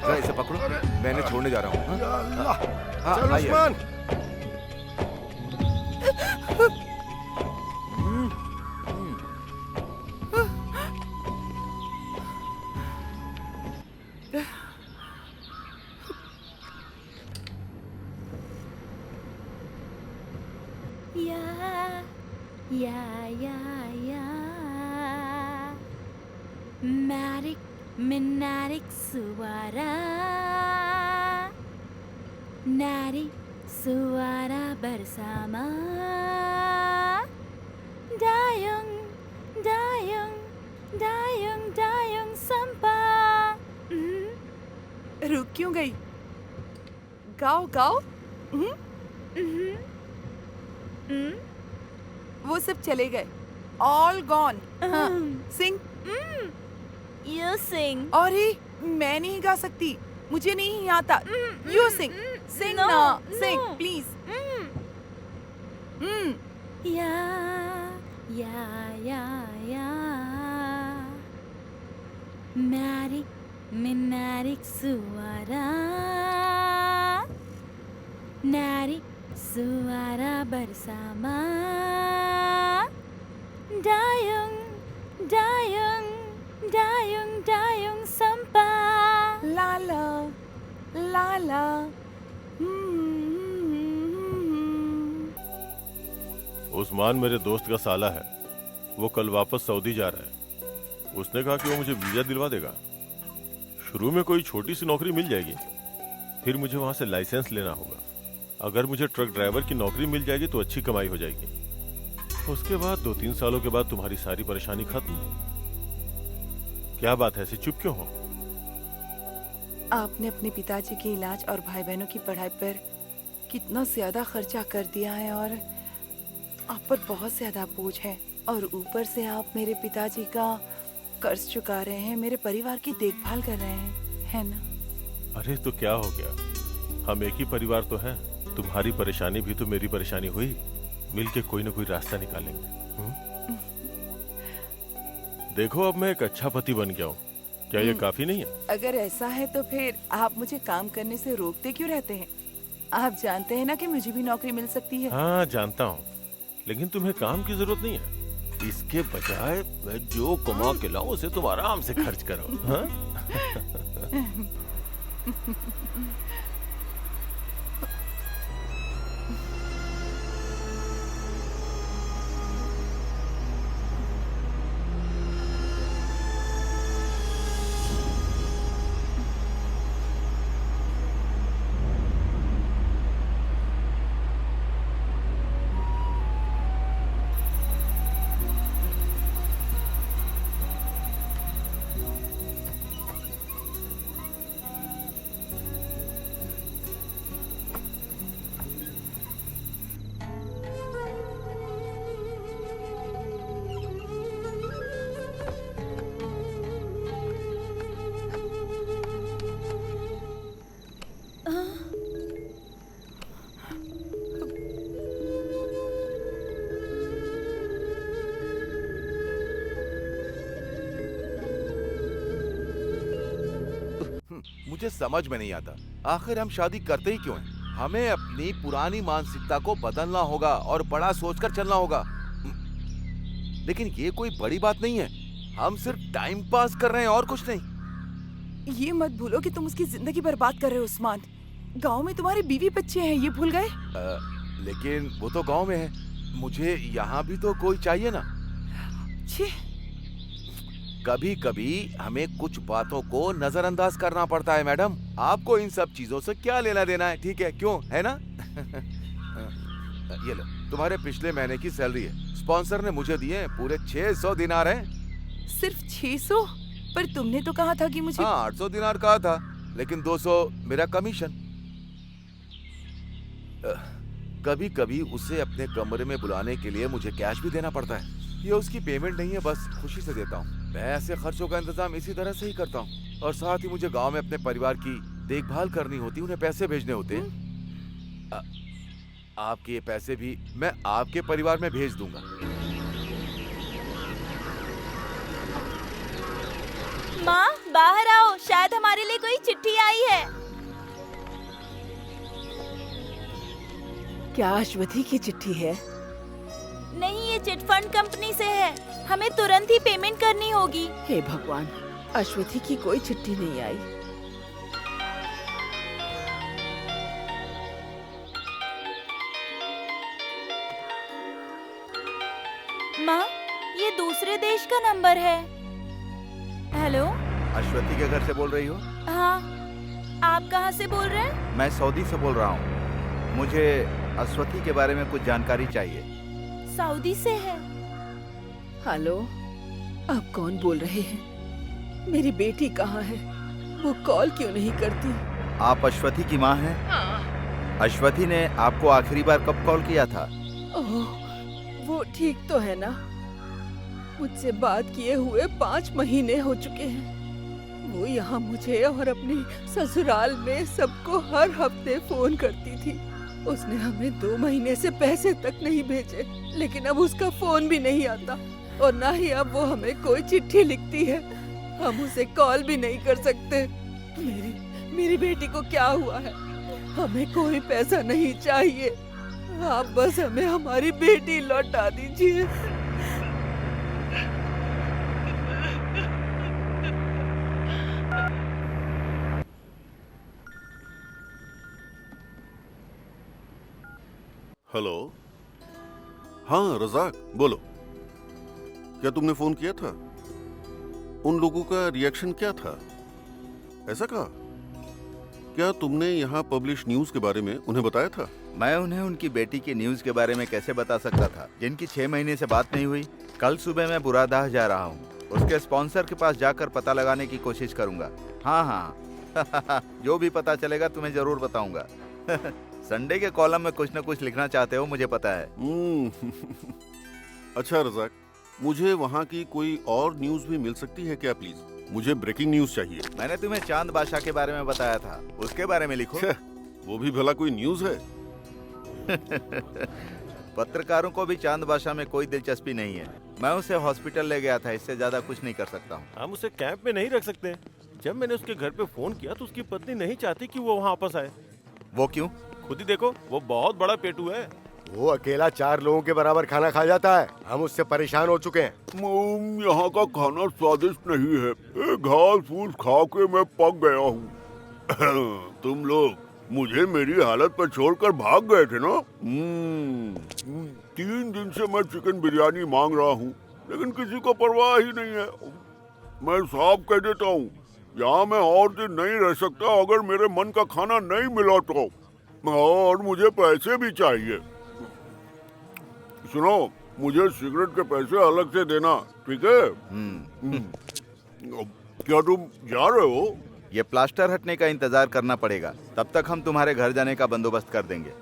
जरा इसे पकड़ो, मैंने छोड़ने जा रहा हूँ। या अल्लाह, हाँ, चल आइए। उस्मान। या Marik menarik suara, nari suara bersama. Dayung, dayung, dayung, dayung sampah. रुक क्यों गई? गाओ गाओ। वो सब चले गए, all gone. Sing. You sing. और ही मैं नहीं गा सकती, मुझे नहीं आता। यू सिंग, सिंग No, ना, no. Sing please. Ya, ya, ya, ya. Marik menarik suara, narik suara bersama. Dayung, dayung, dayung, dayung sampah. लाला लाला। उस्मान मेरे दोस्त का साला है, वो कल वापस सऊदी जा रहा है। उसने कहा कि वो मुझे वीजा दिलवा देगा। शुरू में कोई छोटी सी नौकरी मिल जाएगी, फिर मुझे वहां से लाइसेंस लेना होगा। अगर मुझे ट्रक ड्राइवर की नौकरी मिल जाएगी तो अच्छी कमाई हो जाएगी। उसके बाद 2-3 सालों के बाद तुम्हारी सारी परेशानी खत्म। क्या बात है, ऐसे चुप क्यों हो? आपने अपने पिताजी के इलाज और भाई बहनों की पढ़ाई पर कितना ज्यादा खर्चा कर दिया है, और आप पर बहुत ज्यादा बोझ है, और ऊपर से आप मेरे पिताजी का कर्ज चुका रहे हैं, मेरे परिवार की देखभाल कर रहे हैं, है ना? अरे तो क्या हो गया, हम एक ही परिवार तो हैं। तुम्हारी परेशानी भी तो मेरी परेशानी हुई, मिलके कोई ना कोई रास्ता निकालेंगे। देखो अब मैं एक अच्छा पति बन गया हूँ, क्या ये काफी नहीं है? अगर ऐसा है तो फिर आप मुझे काम करने से रोकते क्यों रहते हैं? आप जानते हैं ना कि मुझे भी नौकरी मिल सकती है। हाँ जानता हूँ, लेकिन तुम्हें काम की जरूरत नहीं है। इसके बजाय मैं जो कमा के लाऊं उसे तुम आराम से खर्च करो। हाँ? मुझे समझ में नहीं आता, आखिर हम शादी करते ही क्यों हैं? हमें अपनी पुरानी मानसिकता को बदलना होगा और बड़ा सोचकर चलना होगा। लेकिन ये कोई बड़ी बात नहीं है, हम सिर्फ टाइम पास कर रहे हैं और कुछ नहीं। ये मत भूलो कि तुम उसकी जिंदगी बर्बाद कर रहे हो उस्मान। गांव में तुम्हारी बीवी बच्चे हैं, ये भूल गए? लेकिन वो तो गांव में है, मुझे यहाँ भी तो कोई चाहिए ना। छी, कभी कभी हमें कुछ बातों को नजरअंदाज करना पड़ता है मैडम। आपको इन सब चीजों से क्या लेना देना है, ठीक है, क्यों, है ना? ये लो, तुम्हारे पिछले महीने की सैलरी है, स्पॉन्सर ने मुझे दिए पूरे 600 दिनार हैं। सिर्फ 600? पर तुमने तो कहा था कि मुझे। हाँ, 800 दिनार कहा था, लेकिन 200 मेरा कमीशन। कभी कभी उसे अपने कमरे में बुलाने के लिए मुझे कैश भी देना पड़ता है। ये उसकी पेमेंट नहीं है, बस खुशी से देता हूँ। मैं ऐसे खर्चों का इंतजाम इसी तरह से ही करता हूँ। और साथ ही मुझे गांव में अपने परिवार की देखभाल करनी होती, उन्हें पैसे भेजने होते हैं। आपके ये पैसे भी मैं आपके परिवार में भेज दूंगा। माँ, बाहर आओ, शायद हमारे लिए कोई चिट्ठी आई है। क्या अश्वथी की चिट्ठी है? नहीं, ये चिट फंड कंपनी से है, हमें तुरंत ही पेमेंट करनी होगी। हे भगवान, अश्वथी की कोई चिट्ठी नहीं आई। माँ, ये दूसरे देश का नंबर है। हेलो, अश्वथी के घर से बोल रही हो? हाँ, आप कहाँ से बोल रहे हैं? मैं सऊदी से बोल रहा हूँ। मुझे अश्वथी के बारे में कुछ जानकारी चाहिए। सऊदी से है। हेलो, आप कौन बोल रहे हैं? मेरी बेटी कहाँ है? वो कॉल क्यों नहीं करती? आप अश्वथी की माँ हैं? हाँ। अश्वथी ने आपको आखिरी बार कब कॉल किया था? ओह, वो ठीक तो है ना? मुझसे बात किए हुए 5 महीने हो चुके हैं। वो यहाँ मुझे और अपने ससुराल में सबको हर हफ्ते फोन करती थी। उसने हमें 2 महीने से पैसे तक नहीं भेजे, लेकिन अब उसका फोन भी नहीं आता और ना ही अब वो हमें कोई चिट्ठी लिखती है। हम उसे कॉल भी नहीं कर सकते। मेरी बेटी को क्या हुआ है? हमें कोई पैसा नहीं चाहिए, आप बस हमें हमारी बेटी लौटा दीजिए। हेलो, हाँ रजाक, बोलो। क्या तुमने फोन किया था? उन लोगों का रिएक्शन क्या था? ऐसा कहा? क्या तुमने यहाँ पब्लिश न्यूज के बारे में उन्हें बताया था? मैं उन्हें उनकी बेटी की न्यूज के बारे में कैसे बता सकता था, जिनकी 6 महीने से बात नहीं हुई। कल सुबह मैं बुरादाह जा रहा हूँ, उसके स्पॉन्सर के पास जाकर पता लगाने की कोशिश करूंगा। हाँ हाँ जो भी पता चलेगा तुम्हें जरूर बताऊंगा। संडे के कॉलम में कुछ न कुछ लिखना चाहते हो, मुझे पता है। अच्छा रजाक, मुझे वहाँ की कोई और न्यूज भी मिल सकती है क्या प्लीज? मुझे ब्रेकिंग न्यूज चाहिए। मैंने तुम्हें चांद बादशाह के बारे में बताया था, उसके बारे में लिखो। वो भी भला कोई न्यूज है? पत्रकारों को भी चांद बादशाह में कोई दिलचस्पी नहीं है। मैं उसे हॉस्पिटल ले गया था, इससे ज्यादा कुछ नहीं कर सकता हूँ। हम उसे कैंप में नहीं रख सकते। जब मैंने उसके घर पे फोन किया तो उसकी पत्नी नहीं चाहती कि वो वहाँ वापस आए। वो क्यों? खुद ही देखो, वो बहुत बड़ा पेटू है। वो अकेला 4 लोगों के बराबर खाना खा जाता है। हम उससे परेशान हो चुके हैं। यहाँ का खाना स्वादिष्ट नहीं है। घास फूस खा के मैं पक गया हूँ। तुम लोग मुझे मेरी हालत पर छोड़कर भाग गए थे ना? 3 दिन से मैं चिकन बिरयानी मांग रहा हूँ, लेकिन किसी को परवाह ही नहीं है। मैं साफ कह देता हूँ, यहाँ मैं और दिन नहीं रह सकता अगर मेरे मन का खाना नहीं मिला तो। और मुझे पैसे भी चाहिए। सुनो, मुझे सिगरेट के पैसे अलग से देना, ठीक है? क्या तुम जा रहे हो? ये प्लास्टर हटने का इंतजार करना पड़ेगा, तब तक हम तुम्हारे घर जाने का बंदोबस्त कर देंगे।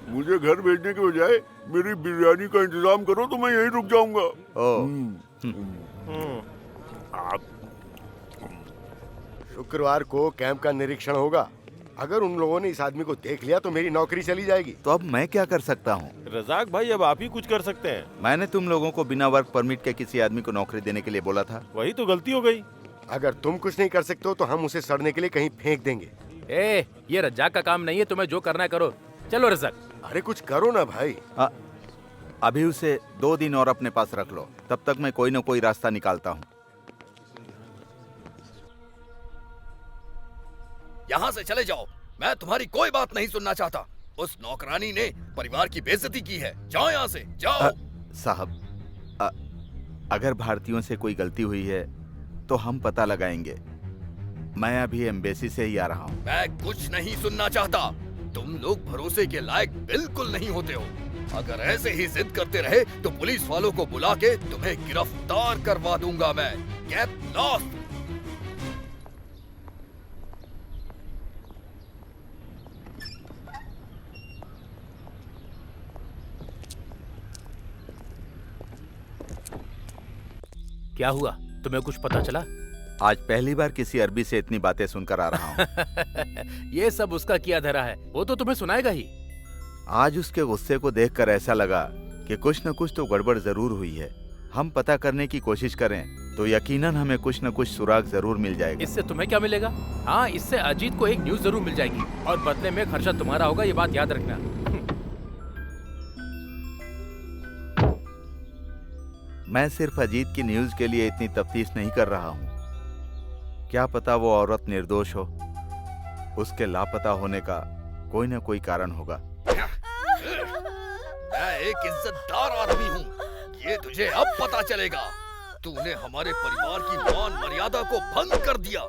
मुझे घर भेजने के बजाय मेरी बिरयानी का इंतजाम करो तो मैं यहीं रुक जाऊंगा। शुक्रवार को कैंप का निरीक्षण होगा। अगर उन लोगों ने इस आदमी को देख लिया तो मेरी नौकरी चली जाएगी। तो अब मैं क्या कर सकता हूँ? रजाक भाई, अब आप ही कुछ कर सकते हैं। मैंने तुम लोगों को बिना वर्क परमिट के किसी आदमी को नौकरी देने के लिए बोला था। वही तो गलती हो गई। अगर तुम कुछ नहीं कर सकते हो तो हम उसे सड़ने के लिए कहीं फेंक देंगे। ए, ये रज्जाक का काम नहीं है, तुम्हें जो करना है करो। चलो रज्जाक। अरे कुछ करो ना भाई। अभी उसे 2 दिन और अपने पास रख लो, तब तक मैं कोई ना कोई रास्ता निकालता हूँ। यहाँ से चले जाओ, मैं तुम्हारी कोई बात नहीं सुनना चाहता। उस नौकरानी ने परिवार की बेइज्जती की है। जाओ यहाँ से, जाओ। साहब, अगर भारतीयों से कोई गलती हुई है तो हम पता लगाएंगे। मैं अभी एम्बेसी से ही आ रहा हूँ। मैं कुछ नहीं सुनना चाहता। तुम लोग भरोसे के लायक बिल्कुल नहीं होते हो। अगर ऐसे ही जिद करते रहे तो पुलिस वालों को बुला के तुम्हें गिरफ्तार करवा दूंगा मैं। Get lost. क्या हुआ, तुम्हें कुछ पता चला? आज पहली बार किसी अरबी से इतनी बातें सुनकर आ रहा हूँ। ये सब उसका किया धरा है, वो तो तुम्हें सुनाएगा ही। आज उसके गुस्से को देखकर ऐसा लगा कि कुछ न कुछ तो गड़बड़ जरूर हुई है। हम पता करने की कोशिश करें तो यकीनन हमें कुछ न कुछ सुराग जरूर मिल जाएगा। इससे तुम्हें क्या मिलेगा? हाँ, इससे अजीत को एक न्यूज जरूर मिल जाएगी और बदले में खर्चा तुम्हारा होगा, ये बात याद रखना। मैं सिर्फ अजीत की न्यूज के लिए इतनी तफ्तीश नहीं कर रहा हूँ। क्या पता वो औरत निर्दोष हो। उसके लापता होने का कोई न कोई कारण होगा। मैं एक इज्जतदार आदमी हूँ, ये तुझे अब पता चलेगा। तूने हमारे परिवार की मान मर्यादा को भंग कर दिया।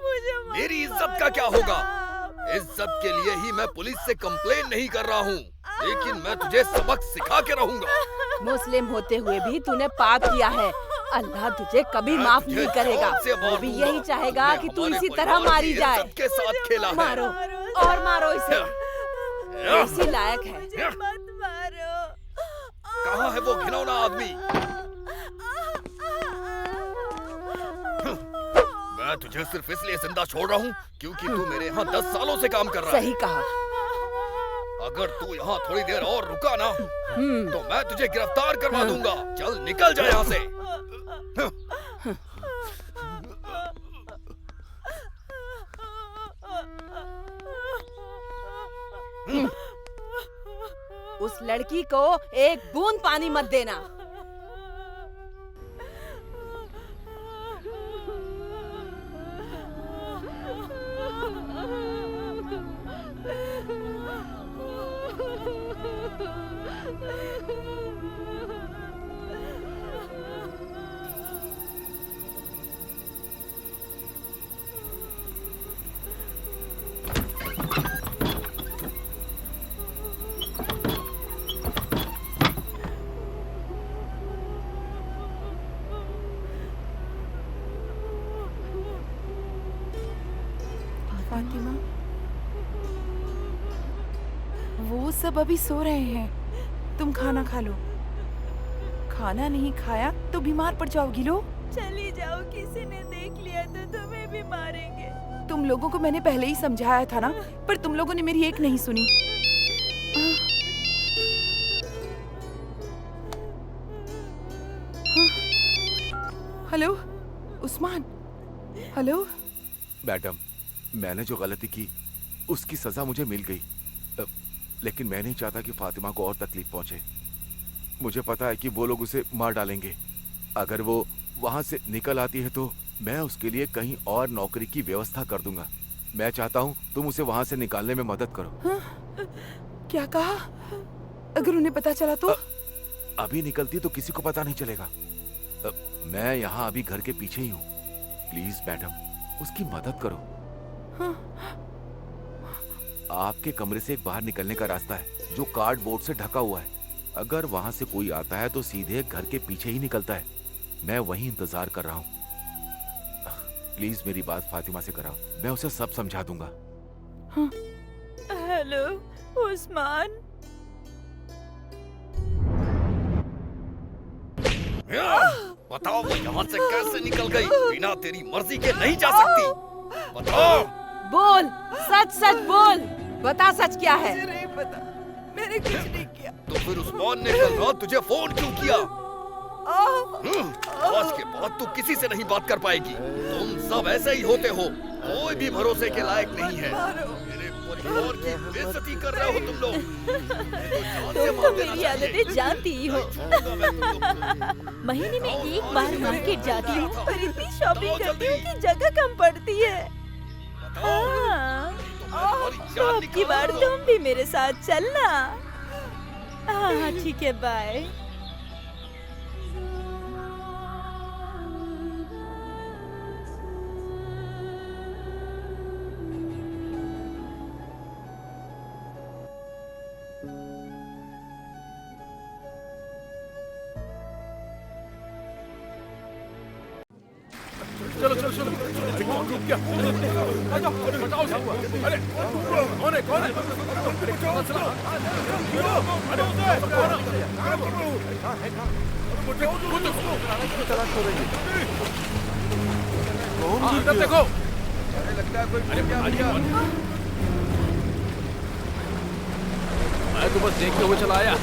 मेरी इज्जत का क्या होगा? इज्जत के लिए ही मैं पुलिस से कंप्लेन नहीं कर रहा हूँ, लेकिन मैं तुझे सबक सिखा के रहूंगा। मुस्लिम होते हुए भी तूने पाप किया है। अल्लाह तुझे कभी माफ नहीं करेगा। वो भी यही चाहेगा कि तू इसी तरह मारी जाए। के साथ खेला है। मारो और मारो इसे, इसी लायक है। मत मारो। कहाँ है वो घिनौना आदमी? मैं तुझे सिर्फ इसलिए जिंदा छोड़ रहा हूँ क्योंकि तू मेरे यहाँ 10 सालों से काम कर रहा है। सही कहा। अगर तू यहाँ थोड़ी देर और रुका ना तो मैं तुझे गिरफ्तार करवा दूंगा। चल निकल जा यहाँ से। उस लड़की को एक बूंद पानी मत देना। फातिमा, वो सब अभी सो रहे हैं। तुम खाना खा लो। खाना नहीं खाया तो बीमार पड़ जाओगी। लो चली जाओ, किसी ने देख लिया तो तुम्हें भी मारेंगे। तुम लोगों को मैंने पहले ही समझाया था ना, पर तुम लोगों ने मेरी एक नहीं सुनी। हेलो उस्मान। हेलो मैडम, मैंने जो गलती की उसकी सजा मुझे मिल गई, लेकिन मैं नहीं चाहता कि फातिमा को और तकलीफ पहुंचे। मुझे पता है कि वो लोग उसे मार डालेंगे। अगर वो वहां से निकल आती है तो मैं उसके लिए कहीं और नौकरी की व्यवस्था कर दूंगा। मैं चाहता हूँ तुम उसे वहां से निकालने में मदद करो। क्या कहा? अगर उन्हें पता चला तो? अभी निकलती तो किसी को पता नहीं चलेगा। मैं यहाँ अभी घर के पीछे ही हूँ। प्लीज मैडम, उसकी मदद करो। आपके कमरे से एक बाहर निकलने का रास्ता है जो कार्डबोर्ड से ढका हुआ है। अगर वहां से कोई आता है तो सीधे घर के पीछे ही निकलता है। मैं वहीं इंतजार कर रहा हूँ। प्लीज मेरी बात फातिमा से कराओ, मैं उसे सब समझा दूंगा। हेलो उस्मान। बताओ वो यहाँ से कैसे निकल गई? बिना तेरी मर्जी के नहीं जा सकती। बताओ। बोल, सच सच बोल। बता सच क्या है? मुझे नहीं पता, मैंने कुछ नहीं किया। तो फिर उस्मान ने कल रात तुझे फोन क्यों किया? आज के बाद तू किसी से नहीं बात कर पाएगी। तुम सब ऐसे ही होते हो, कोई भी भरोसे के लायक नहीं है। मेरे परिवार की बेइज्जती कर रहे हो तुम लोग। तुम तो मेरी आदतें जानती ही हो। महीने में एक बार मार्केट जाती हूँ और इतनी शॉपिंग करती हूँ कि जगह कम पड़ती है। तो अब की बार तुम भी मेरे साथ चलना। हाँ ठीक है, बाय। चलो चलो चलो, क्या आ जाओ, बताओ सब। अरे कौन है, कौन है? अरे कौन चला? अरे देखो, लगता है कोई मैं तो बस देखते हुए चला आया।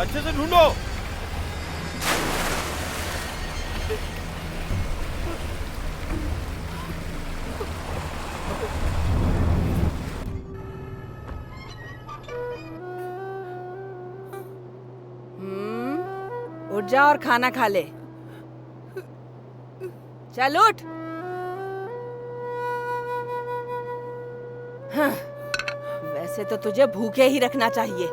अच्छे से ढूंढो। उठ जा और खाना खा ले। चल उठ। हाँ, वैसे तो तुझे भूखे ही रखना चाहिए।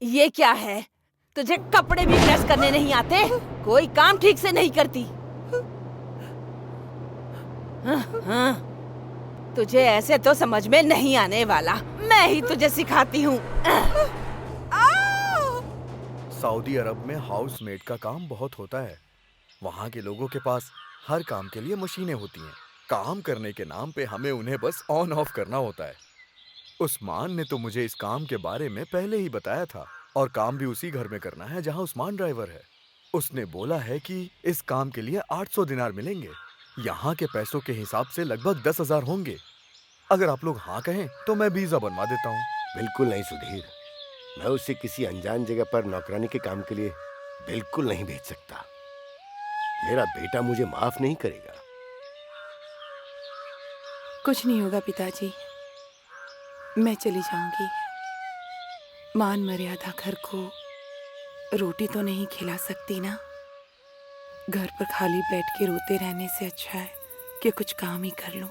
ये क्या है? तुझे कपड़े भी प्रेस करने नहीं आते? कोई काम ठीक से नहीं करती? हाँ, तुझे ऐसे तो समझ में नहीं आने वाला। मैं ही तुझे सिखाती हूँ। सऊदी अरब में हाउसमेड का काम बहुत होता है। वहाँ के लोगों के पास हर काम के लिए मशीनें होती हैं। काम करने के नाम पे हमें उन्हें बस ऑन ऑफ करना होता है। उस्मान ने तो मुझे इस काम के बारे में पहले ही बताया था, और काम भी उसी घर में करना है जहाँ उस्मान ड्राइवर है। उसने बोला है कि इस काम के लिए 800 दिनार मिलेंगे। यहाँ के पैसों के हिसाब से लगभग 10,000 होंगे। अगर आप लोग हाँ कहें तो मैं वीजा बनवा देता हूँ। बिल्कुल नहीं सुधीर, मैं उसे किसी अनजान जगह पर नौकरानी के काम के लिए बिल्कुल नहीं भेज सकता। मेरा बेटा मुझे माफ नहीं करेगा। कुछ नहीं होगा पिताजी, मैं चली जाऊंगी। मान मर्यादा घर को रोटी तो नहीं खिला सकती ना। घर पर खाली बैठ के रोते रहने से अच्छा है कि कुछ काम ही कर लूं।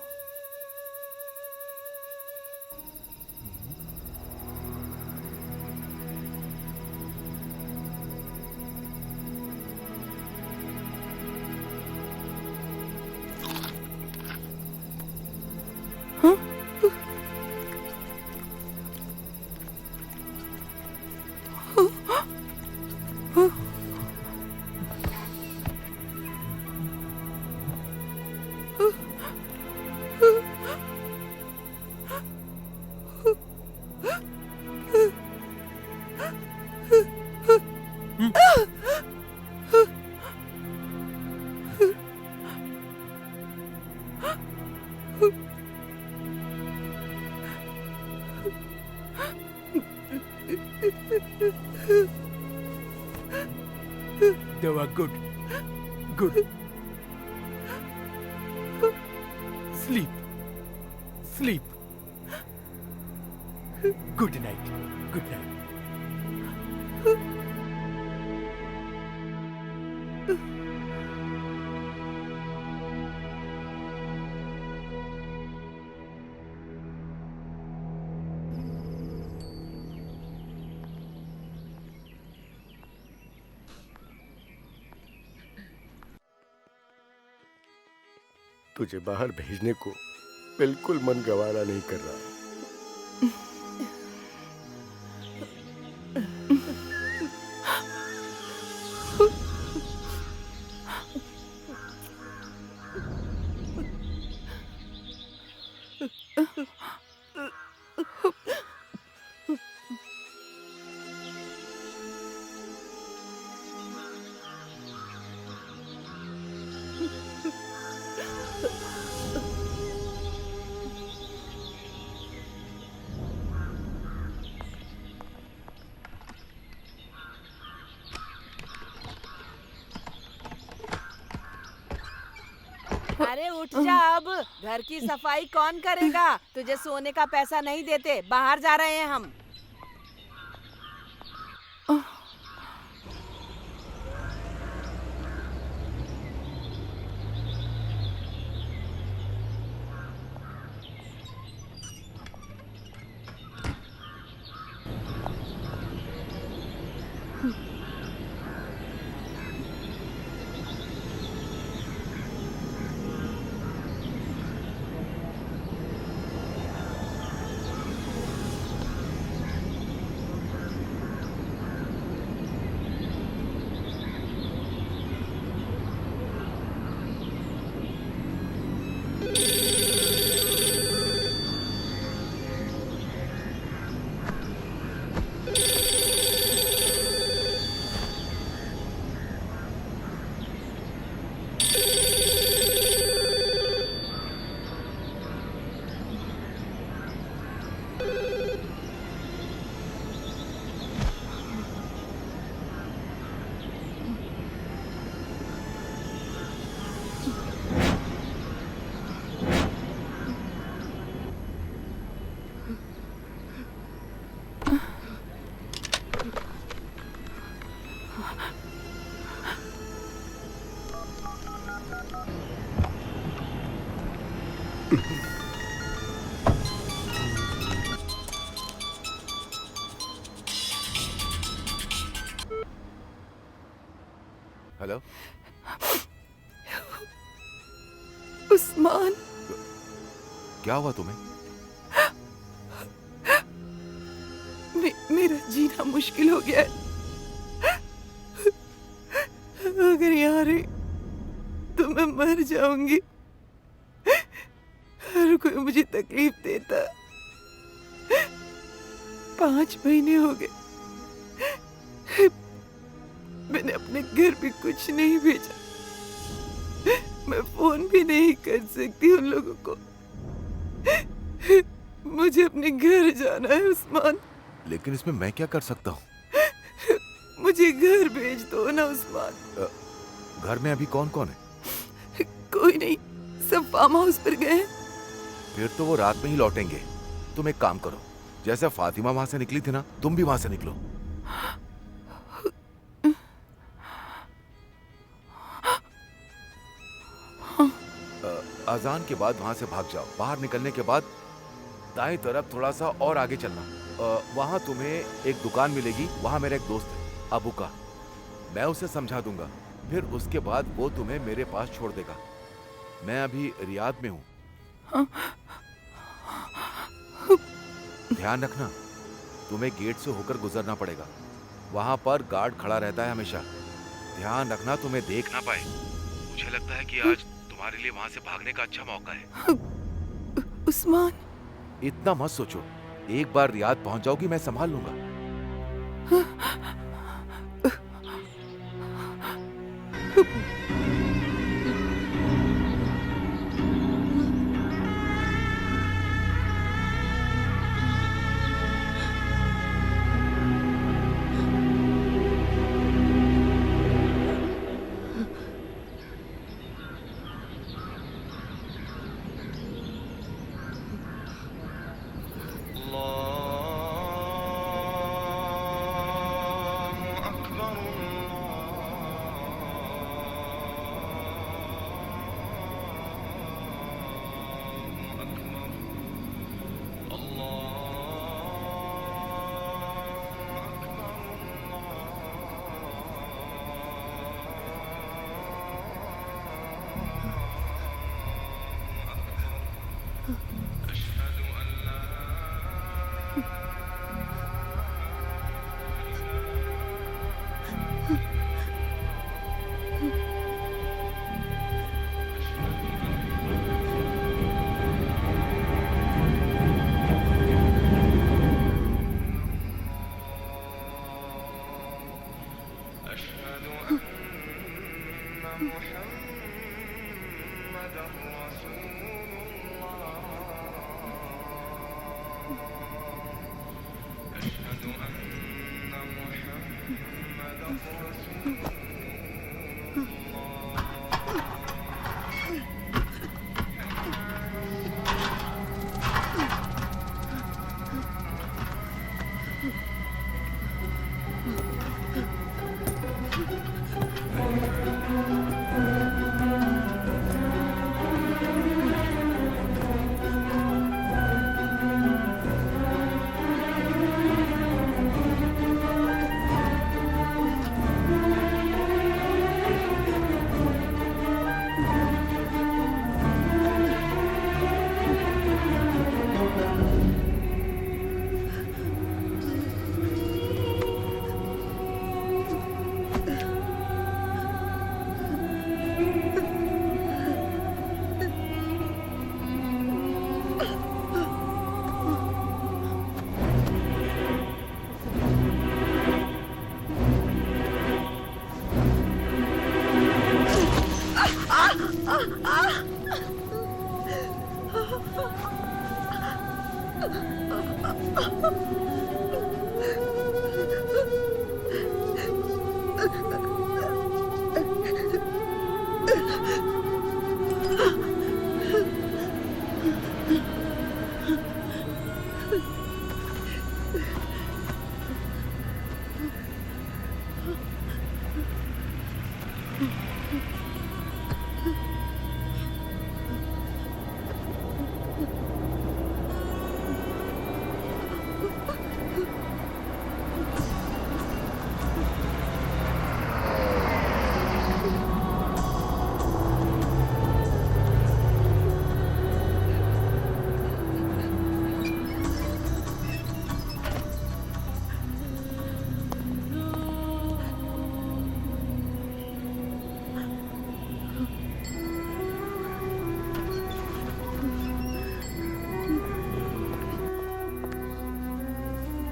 हाँ good good sleep sleep good night good night. तुझे बाहर भेजने को बिल्कुल मन गवारा नहीं कर रहा। अरे उठ जा अब, घर की सफाई कौन करेगा? तुझे सोने का पैसा नहीं देते, बाहर जा रहे हैं हम। हेलो उस्मान, क्या हुआ तुम्हें? मेरा जीना मुश्किल हो गया है। अगर यहाँ रही तो मैं मर जाऊंगी। हर कोई मुझे तकलीफ देता। 5 महीने हो गए, मैंने अपने घर भी कुछ नहीं भेजा। मैं फोन भी नहीं कर सकती उन लोगों को। मुझे अपने घर जाना है उस्मान। लेकिन इसमें मैं क्या कर सकता हूँ? मुझे घर भेज दो ना उस्मान। घर में अभी कौन कौन है? कोई नहीं, सब फार्म हाउस पर गए हैं। फिर तो वो रात में ही लौटेंगे। तुम एक काम करो, जैसे फातिमा वहां से निकली थी ना, तुम भी वहां से निकलो। अजान के बाद वहां से भाग जाओ। बाहर निकलने के बाद दाएं तरफ थोड़ा सा और आगे चलना। वहां तुम्हें एक दुकान मिलेगी। वहां मेरा एक दोस्त है अबू का, मैं उसे समझा दूंगा। फिर उसके बाद वो तुम्हें मेरे पास छोड़ देगा। मैं अभी रियाद में हूँ। ध्यान रखना, तुम्हें गेट से होकर गुजरना पड़ेगा। वहां पर गार्ड खड़ा रहता है हमेशा। ध्यान रखना तुम्हें देख ना पाए। मुझे लगता है कि आज तुम्हारे लिए वहां से भागने का अच्छा मौका है। उस्मान, इतना मत सोचो। एक बार रियाद पहुंच जाओगी, मैं संभाल लूंगा।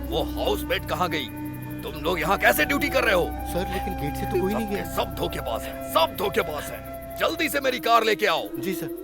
वो हाउसमेट कहाँ गई? तुम लोग यहाँ कैसे ड्यूटी कर रहे हो? सर लेकिन गेट से तो कोई नहीं गया। सब धोखेबाज है, सब धोखेबाज है। जल्दी से मेरी कार लेके आओ। जी सर।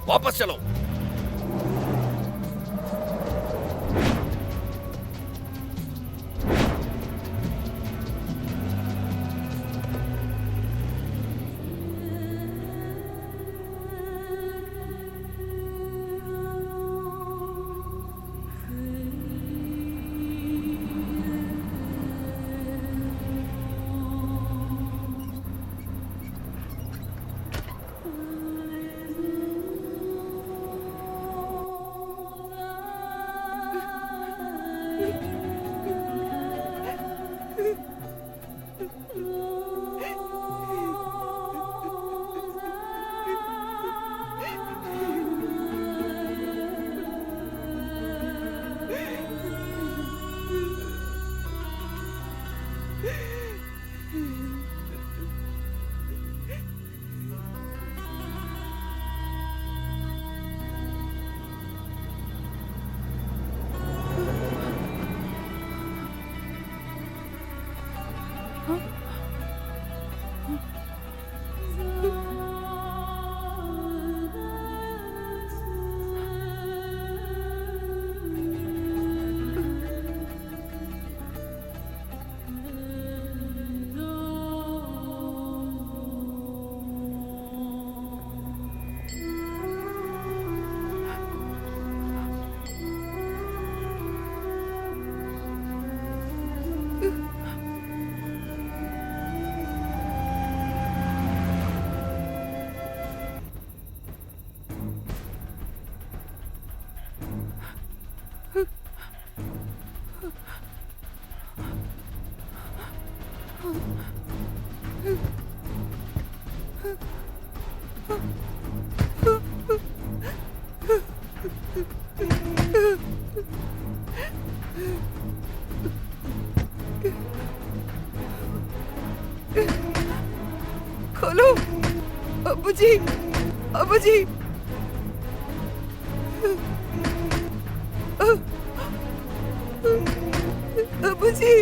वापस चलो। अबूजी।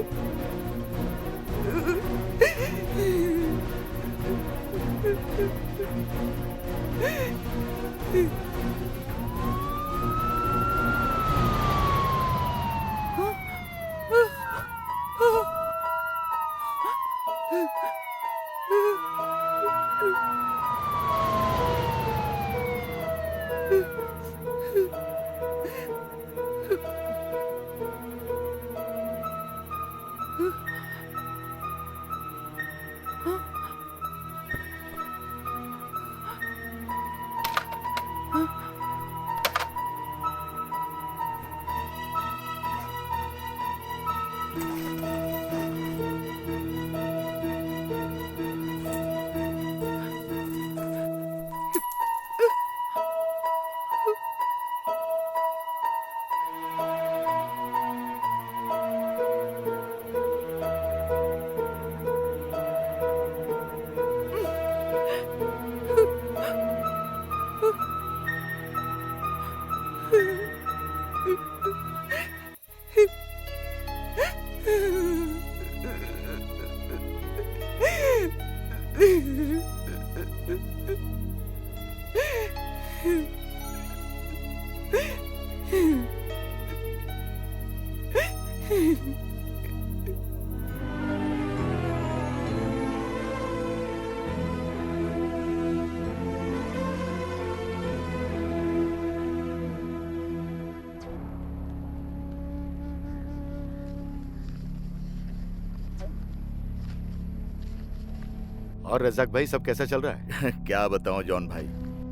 और रजाक भाई सब कैसा चल रहा है? क्या बताऊं जॉन भाई,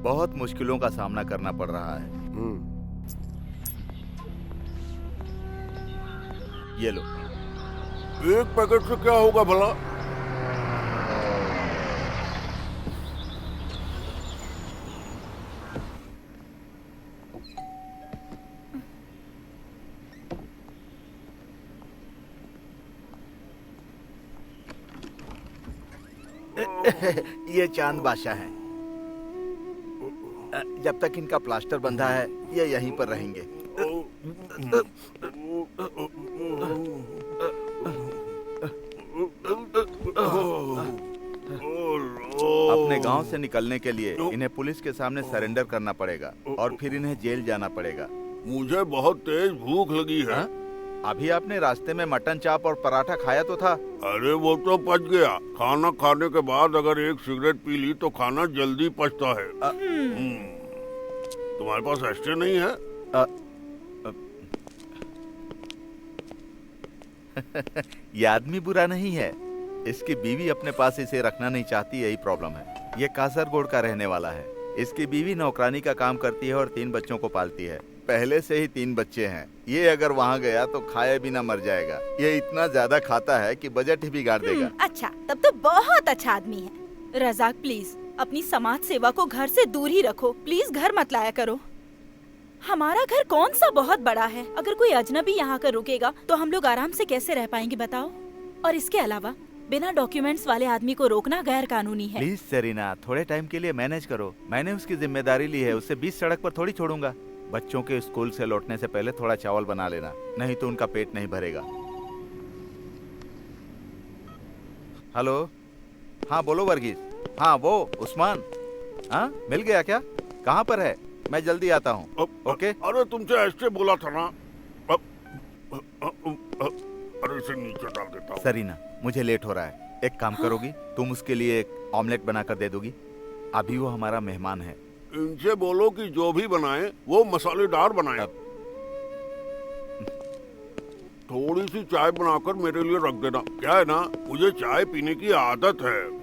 बहुत मुश्किलों का सामना करना पड़ रहा है। ये लो। एक पैकेट से क्या होगा भला? ये चांद बादशाह हैं। जब तक इनका प्लास्टर बंधा है ये यहीं पर रहेंगे। अपने गांव से निकलने के लिए इन्हें पुलिस के सामने सरेंडर करना पड़ेगा और फिर इन्हें जेल जाना पड़ेगा। मुझे बहुत तेज भूख लगी है। हा? अभी आपने रास्ते में मटन चाप और पराठा खाया तो था। अरे वो तो पच गया। खाना खाने के बाद अगर एक सिगरेट पी ली तो खाना जल्दी पचता है। तुम्हारे पास एस्ट्रे नहीं है? ये आदमी बुरा नहीं है, इसकी बीवी अपने पास इसे रखना नहीं चाहती, यही प्रॉब्लम है। ये कासरगोड का रहने वाला है। इसकी बीवी नौकरानी का काम करती है और 3 बच्चों को पालती है। पहले से ही 3 बच्चे हैं। ये अगर वहाँ गया तो खाए बिना मर जाएगा। ये इतना ज्यादा खाता है कि बजट ही बिगाड़ देगा। अच्छा, तब तो बहुत अच्छा आदमी है। रजाक प्लीज अपनी समाज सेवा को घर से दूर ही रखो। प्लीज घर मत लाया करो। हमारा घर कौन सा बहुत बड़ा है। अगर कोई अजनबी यहाँ कर रुकेगा तो हम लोग आराम से कैसे रह पाएंगे बताओ। और इसके अलावा बिना डॉक्यूमेंट्स वाले आदमी को रोकना गैर कानूनी है। प्लीज सेरीना, थोड़े टाइम के लिए मैनेज करो। मैंने उसकी जिम्मेदारी ली है, उससे 20 सड़क पर थोड़ी छोड़ूंगा। बच्चों के स्कूल से लौटने से पहले थोड़ा चावल बना लेना, नहीं तो उनका पेट नहीं भरेगा। हेलो, हाँ बोलो वर्गीस। हाँ वो उस्मान, हाँ मिल गया क्या? कहाँ पर है? मैं जल्दी आता हूँ। ओके। अरे तुमसे ऐसे बोला था ना। अरे इसे नीचे डाल देता हूँ। सरीना, मुझे लेट हो रहा है। एक काम करोगी? तुम उसके लिए एक ऑमलेट बनाकर दे दोगी? अभी वो हमारा मेहमान है। इनसे बोलो कि जो भी बनाए वो मसालेदार बनाए। थोड़ी सी चाय बनाकर मेरे लिए रख देना। क्या है ना, मुझे चाय पीने की आदत है।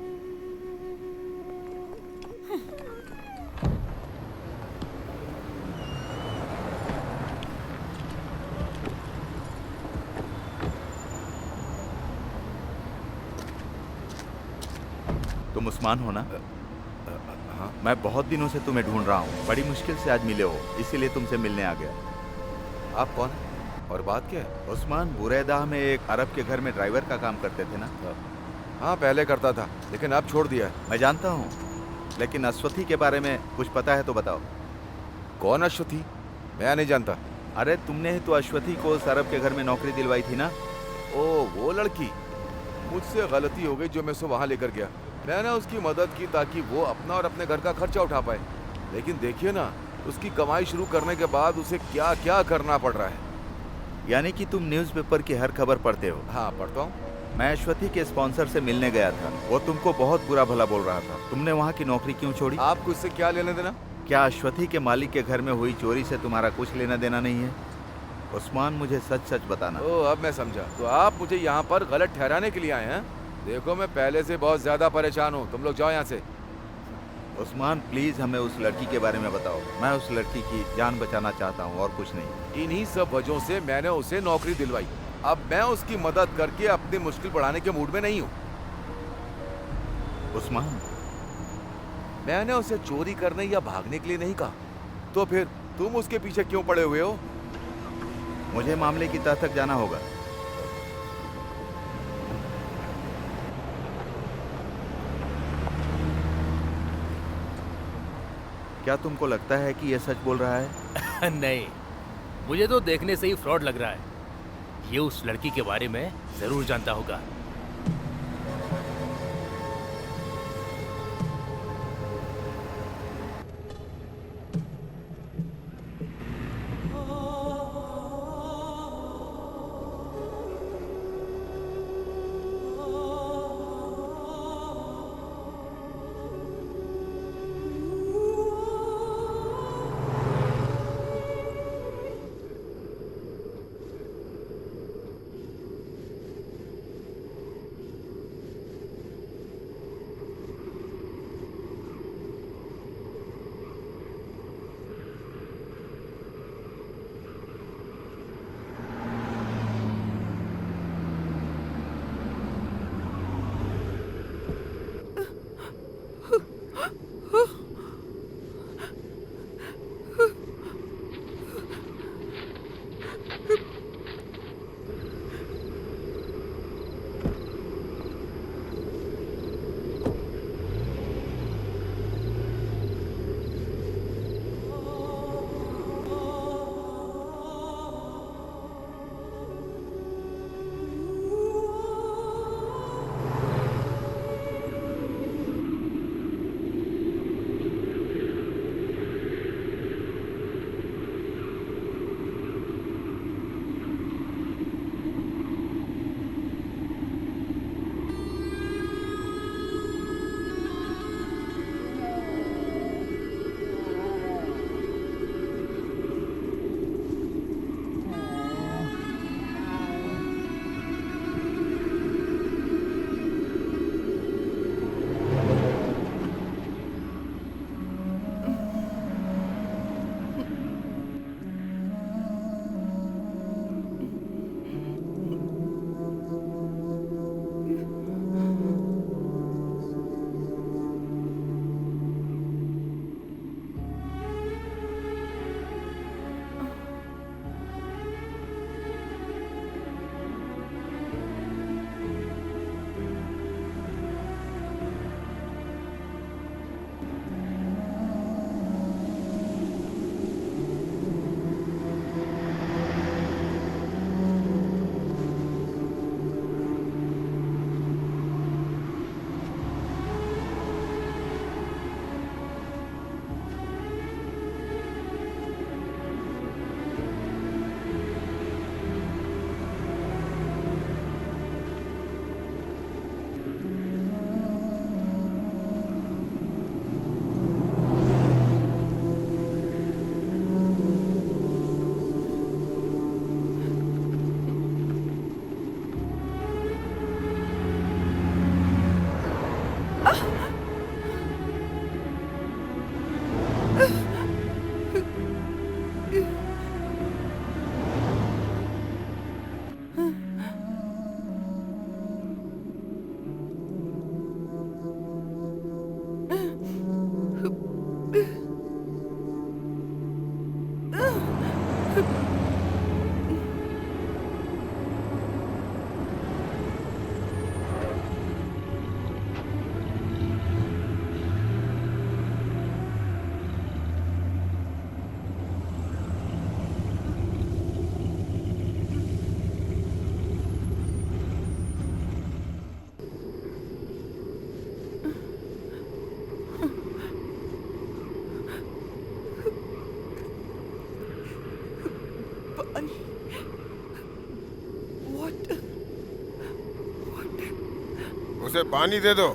तुम उस्मान हो ना? हाँ, मैं बहुत दिनों से तुम्हें ढूंढ रहा हूँ। बड़ी मुश्किल से आज मिले हो, इसीलिए तुमसे मिलने आ गया। आप कौन और बात क्या है? उस्मान, बुरैदा में एक अरब के घर में ड्राइवर का काम करते थे ना? हाँ पहले करता था, लेकिन अब छोड़ दिया। मैं जानता हूँ, लेकिन अश्वथी के बारे में कुछ पता है तो बताओ। कौन अश्वथी? मैं नहीं जानता। अरे तुमने ही तो अश्वथी को सौरभ के घर में नौकरी दिलवाई थी ना। ओ वो लड़की, मुझसे गलती हो गई जो मैं उसे वहाँ लेकर गया। मैंने उसकी मदद की ताकि वो अपना और अपने घर का खर्चा उठा पाए, लेकिन देखिए ना, उसकी कमाई शुरू करने के बाद उसे क्या क्या करना पड़ रहा है। यानी कि तुम न्यूज़पेपर की हर खबर पढ़ते हो? हाँ पढ़ता हूँ। मैं अश्वथी के स्पॉन्सर से मिलने गया था, वो तुमको बहुत बुरा भला बोल रहा था। तुमने वहाँ की नौकरी क्यों छोड़ी? आपको इससे क्या लेना देना? क्या अश्वथी के मालिक के घर में हुई चोरी से तुम्हारा कुछ लेना देना नहीं है? उस्मान, मुझे सच सच बताना। ओ अब मैं समझा, तो आप मुझे यहाँ पर गलत ठहराने के लिए आए हैं। देखो मैं पहले से बहुत ज्यादा परेशान हूँ, तुम लोग जाओ यहाँ से। उस्मान प्लीज हमें उस लड़की के बारे में बताओ। मैं उस लड़की की जान बचाना चाहता हूँ और कुछ नहीं। इन्हीं सब वजहों से मैंने उसे नौकरी दिलवाई। अब मैं उसकी मदद करके अपनी मुश्किल बढ़ाने के मूड में नहीं हूँ। उस्मान, मैंने उसे चोरी करने या भागने के लिए नहीं कहा, तो फिर तुम उसके पीछे क्यों पड़े हुए हो? मुझे मामले की तह तक जाना होगा। क्या तुमको लगता है कि यह सच बोल रहा है? नहीं, मुझे तो देखने से ही फ्रॉड लग रहा है। ये उस लड़की के बारे में जरूर जानता होगा। उसे पानी दे दो।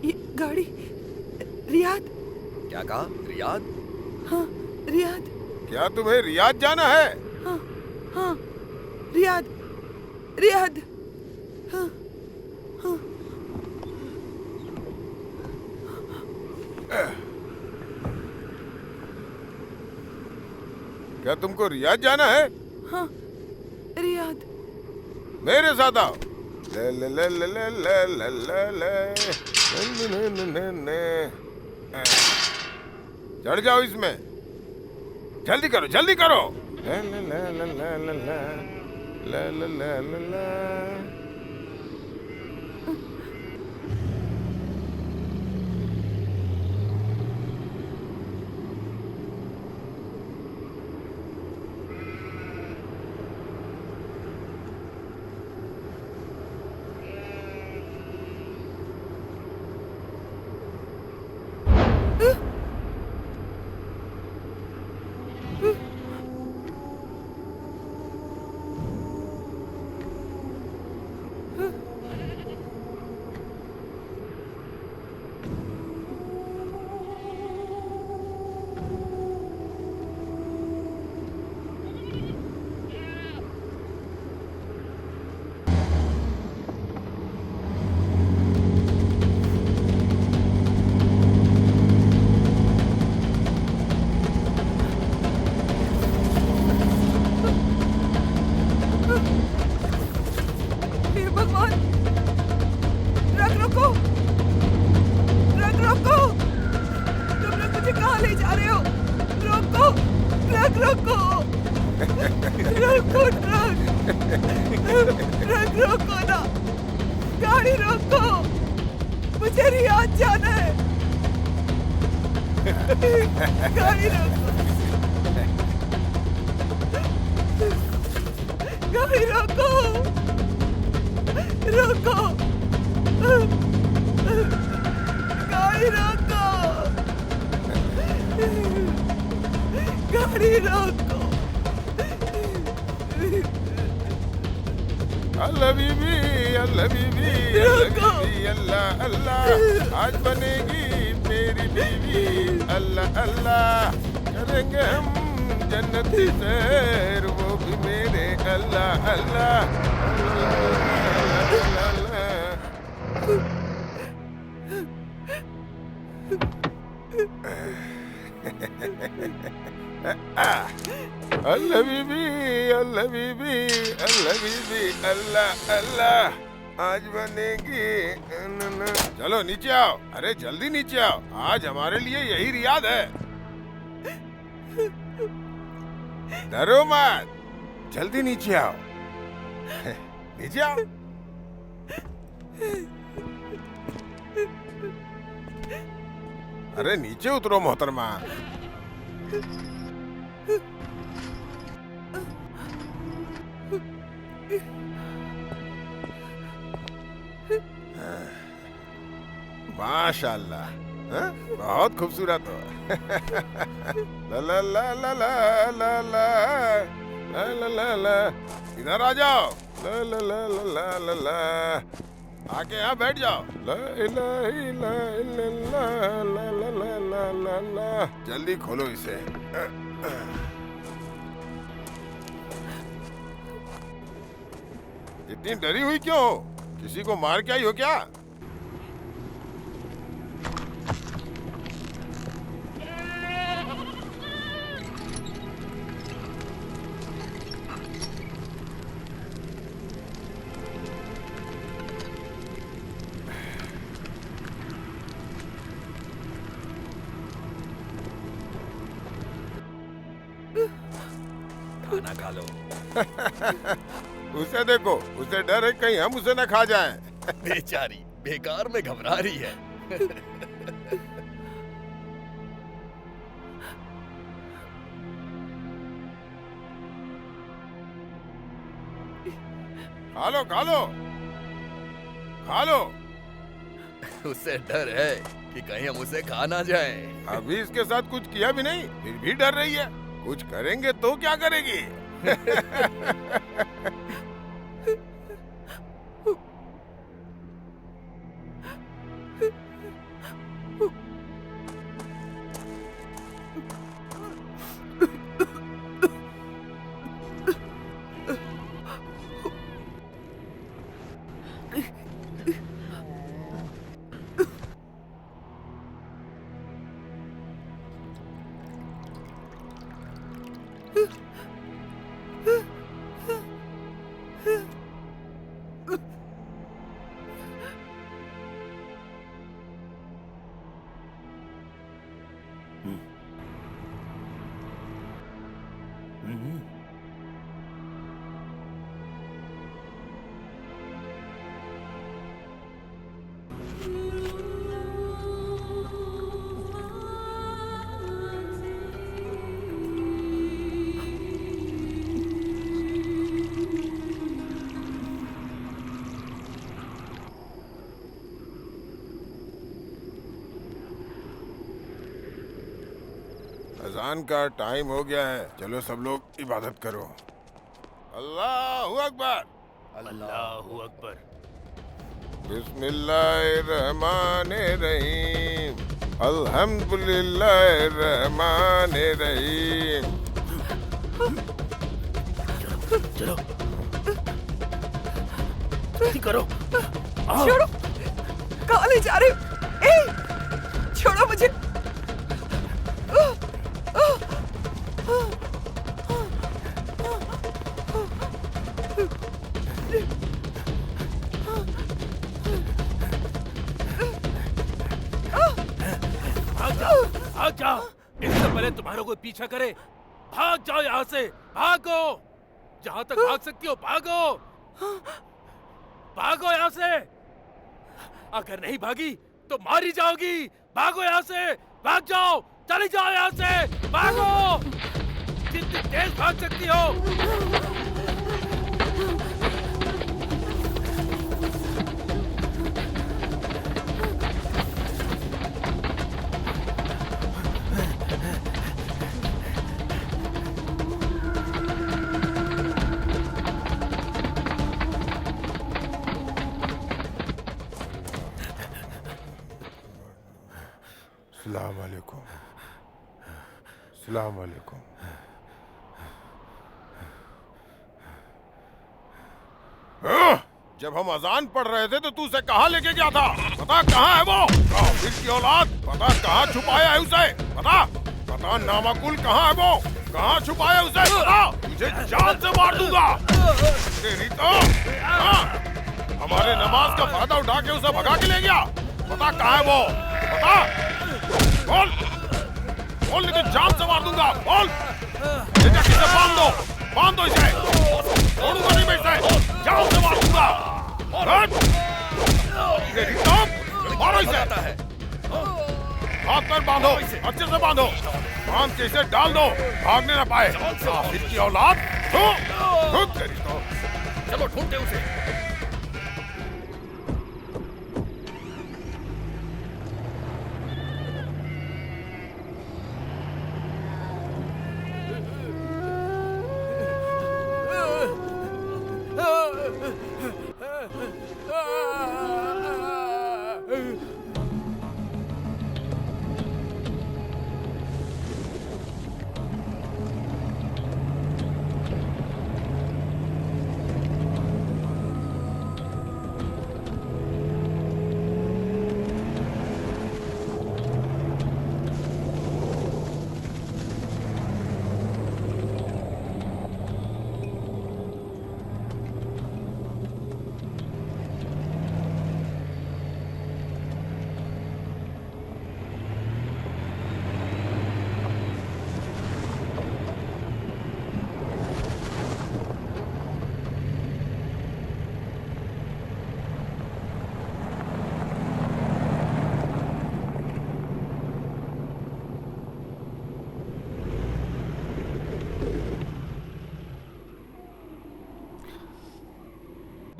ये गाड़ी रियाद। क्या कहा? रियाद? हाँ रियाद। क्या तुम्हें रियाद जाना है? हाँ हाँ रियाद रियाद। हाँ हाँ। क्या तुमको रियाद जाना है? हाँ रियाद। मेरे साथ आओ। ले ले ले ले ले ले ले ले ले ने ने ने ने। चढ़ जाओ इसमें, जल्दी करो जल्दी करो। ले ले ले ले ले ले ले ले ले ले ले। हे भगवान, ट्रक रोको, ट्रक रोको। तुम लोग मुझे कहाँ ले जा रहे हो? रोको, ट्रक रोको, रोको ट्रक रोको ना, गाड़ी रोको, मुझे रियाद जाना है। गाड़ी रोको, गाड़ी रोको, रोको, गाड़ी रोको, गाड़ी रोको। अल्लाह बीबी, अल्लाह बीबी, अल्लाह बीबी, अल्लाह अल्लाह, आज बनेगी मेरी बीवी। अल्लाह अल्लाह, करेंगे हम जन्नती सैर, वो भी मेरे। अल्लाह अल्लाह, अल्लाह अल्लाह। अल्लाह बीबी, अल्लाह बीबी, अल्लाह बीबी, अल्लाह अल्लाह, आज बनेगी। चलो नीचे आओ, अरे जल्दी नीचे आओ, आज हमारे लिए यही रियाद है। डरो मत, जल्दी नीचे आओ, नीचे आओ। अरे नीचे उतरो मोहतरमा। माशाल्लाह, हाँ? बहुत खूबसूरत हो। ला ला ला ला ला ला ला ला ला ला ला, इधर आ जाओ। ला ला ला ला ला ला, आके यहाँ बैठ जाओ। ला इलाहा इल्लल्लाह, ला ला ला ला ला ला। जल्दी खोलो इसे। इतनी डरी हुई क्यों हो? किसी को मार के आई हो क्या? खाना खा लो। उसे देखो, उसे डर है कहीं हम उसे न खा जाएं। बेचारी बेकार में घबरा रही है। खा लो खा लो खा लो। उसे डर है कि कहीं हम उसे खा ना जाए। अभी इसके साथ कुछ किया भी नहीं, फिर भी डर रही है। कुछ करेंगे तो क्या करेगी? अजान का टाइम हो गया है, चलो सब लोग इबादत करो। अल्लाहू अकबर। अल्लाहू अकबर। बिस्मिल्लाहिर्रहमानिर्रहीम। अल्हम्दुलिल्लाहिर्रहमानिर्रहीम। चलो जल्दी करो। छोड़ो, कहाँ ले जा रहे हो? ए, छोड़ो मुझे। भाग जाओ, इससे पहले तुम्हारा कोई पीछा करे। भाग जाओ यहाँ से, भागो, जहाँ तक भाग सकती हो भागो, भागो यहाँ से। अगर नहीं भागी तो मारी जाओगी। भागो यहाँ से, भाग जाओ, चली जाओ यहाँ से, भागो, जितनी तेज भाग सकती हो। अस्सलाम वालेकुम। अस्सलाम वालेकुम। जब हम अजान पढ़ रहे थे तो तू उसे कहाँ लेके गया था? पता कहाँ है वो? काफिर की औलाद, पता कहाँ छुपाया है उसे? पता नामाकुल कहाँ है वो? कहाँ छुपाया उसे? पता, तुझे जान से मार दूंगा। तेरी तो हमारे नमाज का फायदा उठा के उसे भगा के ले गया। पता कहाँ है वो? पता, बोल बोल, नहीं तो जान से मार दूंगा। बोल, बेटा किसे बांध दो इसे, छोड़ूंगा नहीं मैं इसे, जान से मार दूंगा। तेरी तो मारो इसे। हाथ पैर बांधो, अच्छे से बांधो, बांध के इसे डाल दो, भागने ना पाए। काफिर की औलाद, तेरी तो। चलो ढूंढते उसे।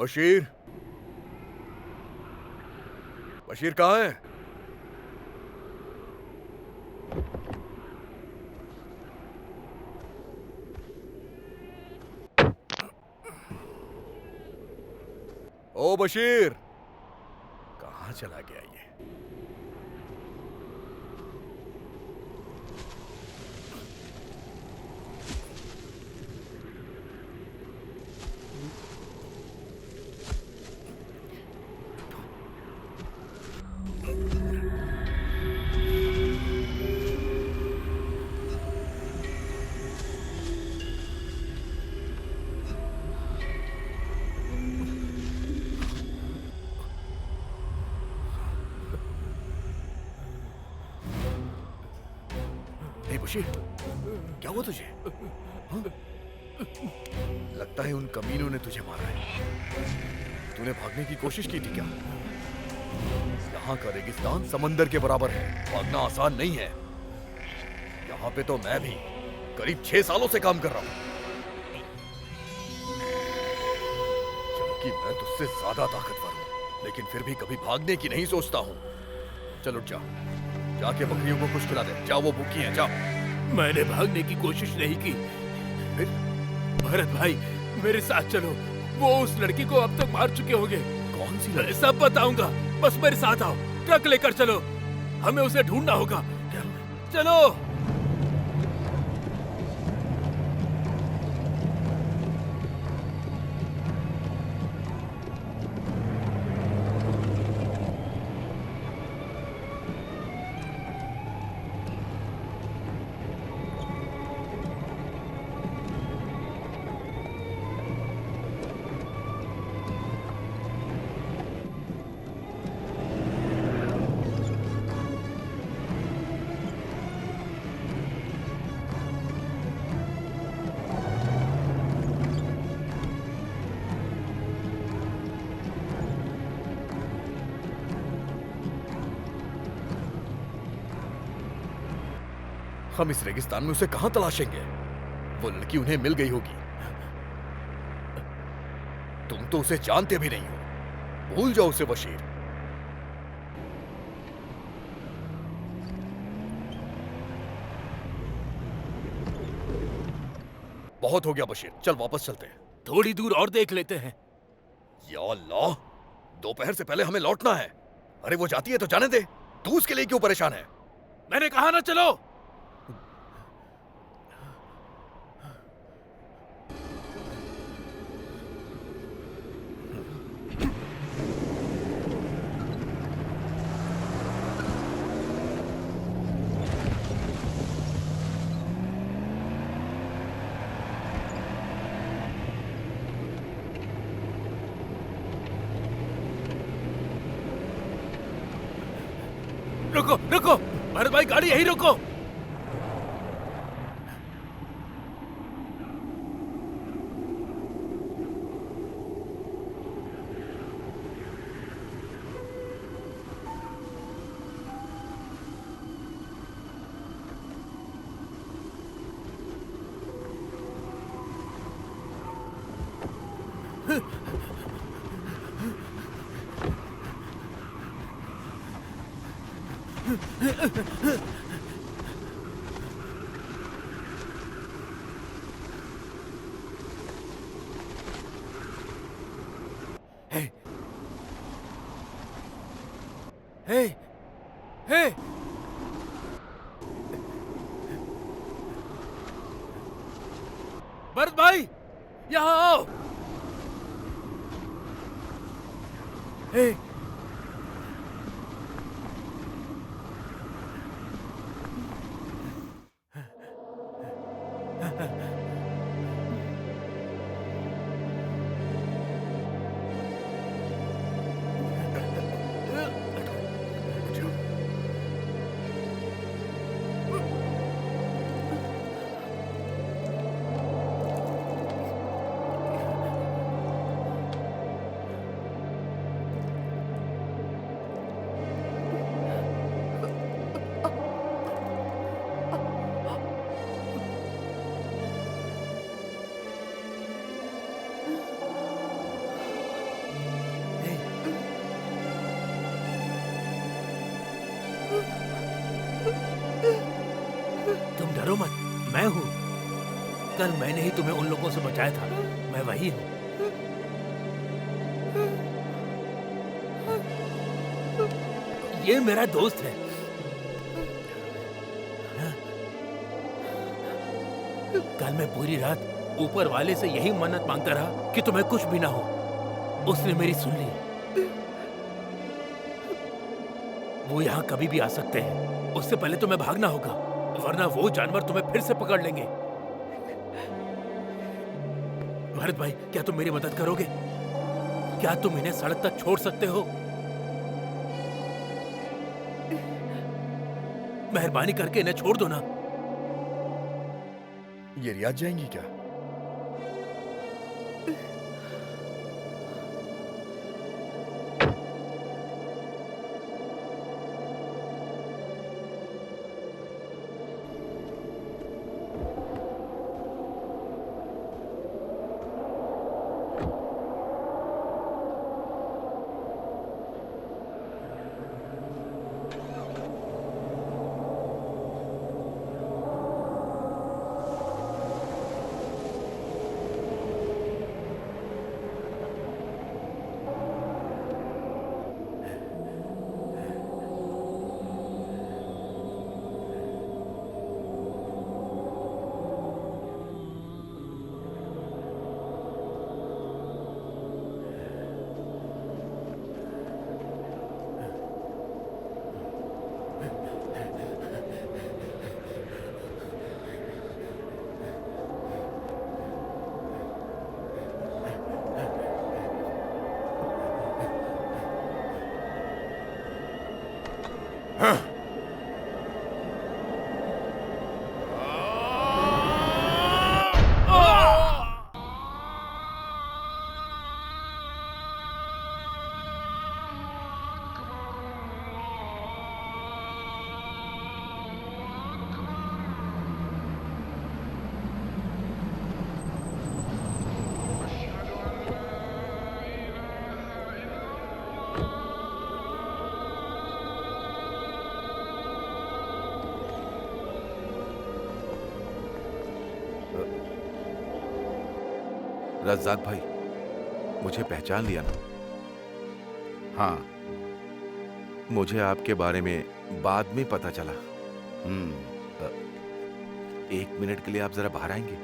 बशीर, बशीर कहाँ है? ओ बशीर, कहाँ चला गया ये? बशीर, क्या हुआ तुझे? हाँ? लगता है उन कमीनों ने तुझे मारा है। तूने भागने की कोशिश की थी क्या? यहाँ का रेगिस्तान समंदर के बराबर है, भागना आसान नहीं है। यहाँ पे तो मैं भी करीब 6 सालों से काम कर रहा हूँ, जबकि मैं तुझसे ज्यादा ताकतवर हूँ, लेकिन फिर भी कभी भागने की नहीं सोचता हूँ। चल उठ जा, जाके बकरियों को कुछ खिला दे। जाओ, वो भूखी हैं, जाओ। मैंने भागने की कोशिश नहीं की। भरत भाई, मेरे साथ चलो। वो उस लड़की को अब तक मार चुके होंगे। कौन सी मैं सब बताऊंगा, बस मेरे साथ आओ। ट्रक लेकर चलो, हमें उसे ढूंढना होगा। चलो। हम इस रेगिस्तान में उसे कहां तलाशेंगे? वो लड़की उन्हें मिल गई होगी। तुम तो उसे जानते भी नहीं हो, भूल जाओ उसे बशीर। बहुत हो गया बशीर, चल वापस चलते हैं। थोड़ी दूर और देख लेते हैं। या अल्लाह, दोपहर से पहले हमें लौटना है। अरे वो जाती है तो जाने दे, तू उसके लिए क्यों परेशान है? मैंने कहा ना चलो। रुको रुको, भरत भाई, गाड़ी यहीं रोको। Hey! Hey! Hey! भरत भाई, यहाँ आओ। Hey! कल मैंने ही तुम्हें उन लोगों से बचाया था। मैं वही हूँ। ये मेरा दोस्त है। कल मैं पूरी रात ऊपर वाले से यही मन्नत मांगता रहा कि तुम्हें कुछ भी ना हो। उसने मेरी सुन ली। वो यहाँ कभी भी आ सकते हैं। उससे पहले तुम्हें भागना होगा, वरना वो जानवर तुम्हें फिर से पकड़ लेंगे। भरत भाई, क्या तुम मेरी मदद करोगे? क्या तुम इन्हें सड़क तक छोड़ सकते हो? मेहरबानी करके इन्हें छोड़ दो ना। ये रियाद जाएंगी क्या? रज़ाक भाई, मुझे पहचान लिया ना? हाँ। मुझे आपके बारे में बाद में पता चला। एक मिनट के लिए आप जरा बाहर आएंगे?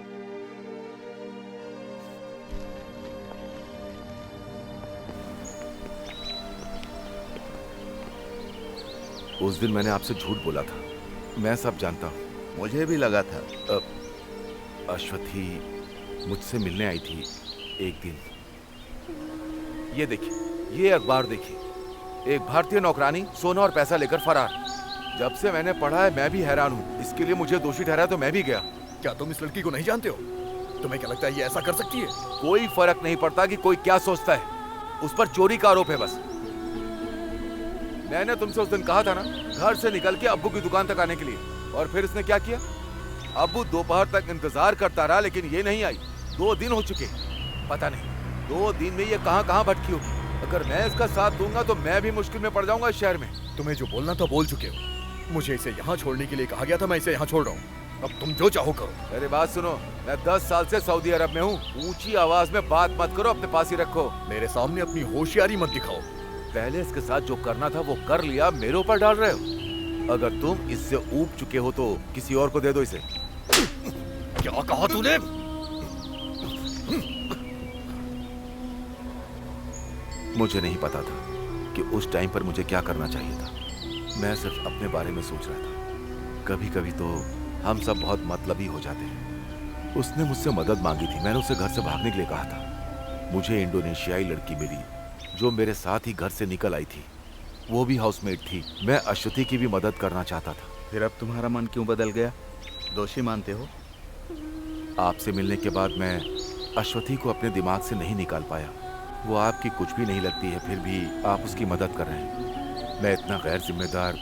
उस दिन मैंने आपसे झूठ बोला था, मैं सब जानता हूं। मुझे भी लगा था। अश्वथी मुझसे मिलने आई थी एक दिन। ये देखिए, ये अखबार देखिए। एक भारतीय नौकरानी सोना और पैसा लेकर फरार। जब से मैंने पढ़ा है मैं भी हैरान हूँ। इसके लिए मुझे दोषी ठहराया तो मैं भी गया। क्या तुम इस लड़की को नहीं जानते हो? तुम्हें क्या लगता है ये ऐसा कर सकती है? कोई फर्क नहीं पड़ता कि कोई क्या सोचता है। उस पर चोरी का आरोप है बस। मैंने तुमसे उस दिन कहा था ना, घर से निकल के अब्बू की दुकान तक आने के लिए, और फिर इसने क्या किया? अब्बू दोपहर तक इंतजार करता रहा लेकिन ये नहीं आई। 2 दिन हो चुके, पता नहीं 2 दिन में ये कहाँ भटकी होगी। अगर मैं इसका साथ दूंगा तो मैं भी मुश्किल में पड़ जाऊंगा इस शहर में। तुम्हें जो बोलना था बोल चुके हो। मुझे इसे यहाँ छोड़ने के लिए कहा गया था, मैं इसे यहाँ छोड़ रहा हूँ। अब तुम जो चाहो करो। मेरी बात सुनो, मैं 10 साल से सऊदी अरब में हूँ। ऊंची आवाज में बात मत करो, अपने पास ही रखो। मेरे सामने अपनी होशियारी मत दिखाओ। पहले इसके साथ जो करना था वो कर लिया, मेरे ऊपर डाल रहे हो। अगर तुम इससे ऊब चुके हो तो किसी और को दे दो इसे। क्या कहा तूने? मुझे नहीं पता था कि उस टाइम पर मुझे क्या करना चाहिए था। मैं सिर्फ अपने बारे में सोच रहा था। कभी कभी तो हम सब बहुत मतलबी हो जाते हैं। उसने मुझसे मदद मांगी थी, मैंने उसे घर से भागने के लिए कहा था। मुझे इंडोनेशियाई लड़की मिली जो मेरे साथ ही घर से निकल आई थी। वो भी हाउसमेट थी। मैं अश्वथी की भी मदद करना चाहता था। फिर अब तुम्हारा मन क्यों बदल गया? दोषी मानते हो? आपसे मिलने के बाद मैं अश्वथी को अपने दिमाग से नहीं निकाल पाया। वो आपकी कुछ भी नहीं लगती है, फिर भी आप उसकी मदद कर रहे हैं। मैं इतना गैर जिम्मेदार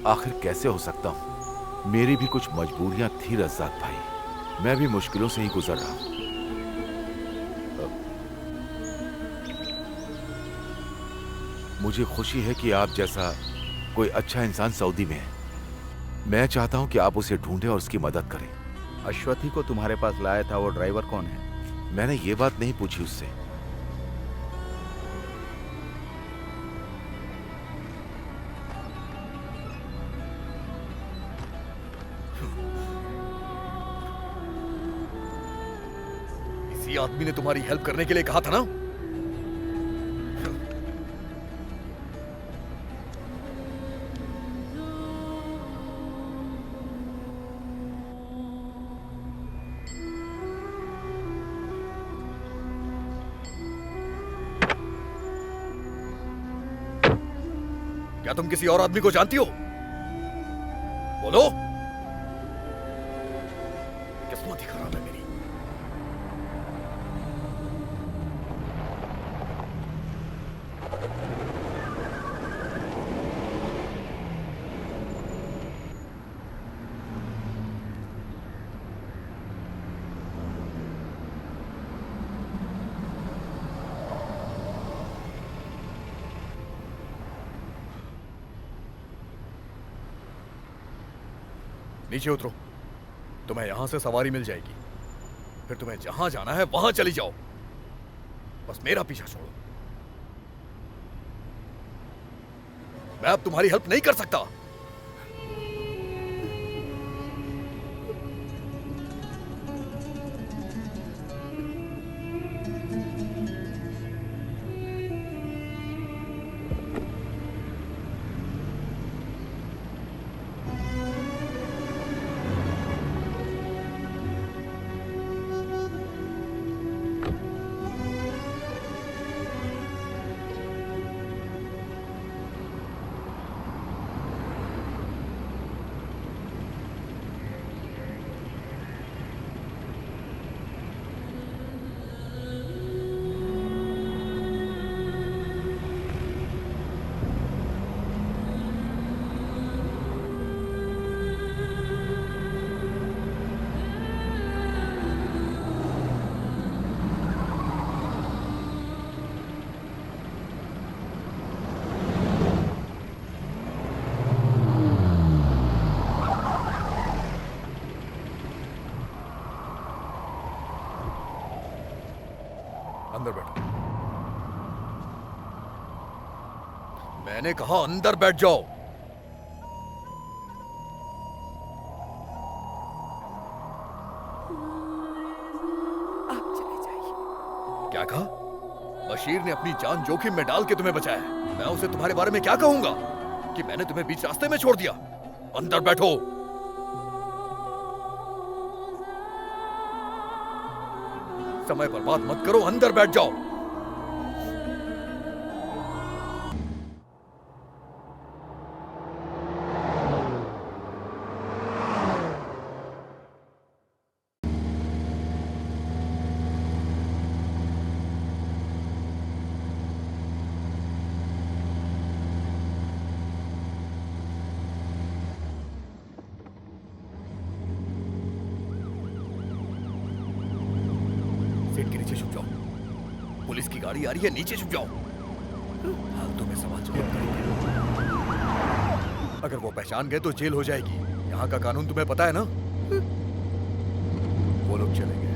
आखिर कैसे हो सकता हूँ? मेरी भी कुछ मजबूरियां थी रज़ाक भाई। मैं भी मुश्किलों से ही गुजर रहा हूँ। मुझे खुशी है कि आप जैसा कोई अच्छा इंसान सऊदी में है। मैं चाहता हूं कि आप उसे ढूंढें और उसकी मदद करें। अश्वथी को तुम्हारे पास लाया था वो ड्राइवर कौन है? मैंने ये बात नहीं पूछी उससे। इसी आदमी ने तुम्हारी हेल्प करने के लिए कहा था ना? क्या तुम किसी और आदमी को जानती हो? बोलो। किस्मत ही खराब है मेरी। नीचे उतरो, तुम्हें यहां से सवारी मिल जाएगी। फिर तुम्हें जहां जाना है वहां चली जाओ। बस मेरा पीछा छोड़ो। मैं अब तुम्हारी हेल्प नहीं कर सकता। अंदर बैठो। मैंने कहा अंदर बैठ जाओ। आप चले जाइए। क्या कहा? बशीर ने अपनी जान जोखिम में डाल के तुम्हें बचाया। मैं उसे तुम्हारे बारे में क्या कहूंगा कि मैंने तुम्हें बीच रास्ते में छोड़ दिया? अंदर बैठो। समय बर्बाद मत करो, अंदर बैठ जाओ। सीट के नीचे छुप जाओ। पुलिस की गाड़ी आ रही है, नीचे छुप जाओ। फालतू में सवाल जवाब करेंगे। अगर वो पहचान गए तो जेल हो जाएगी। यहाँ का कानून तुम्हें पता है ना? वो लोग चले गए।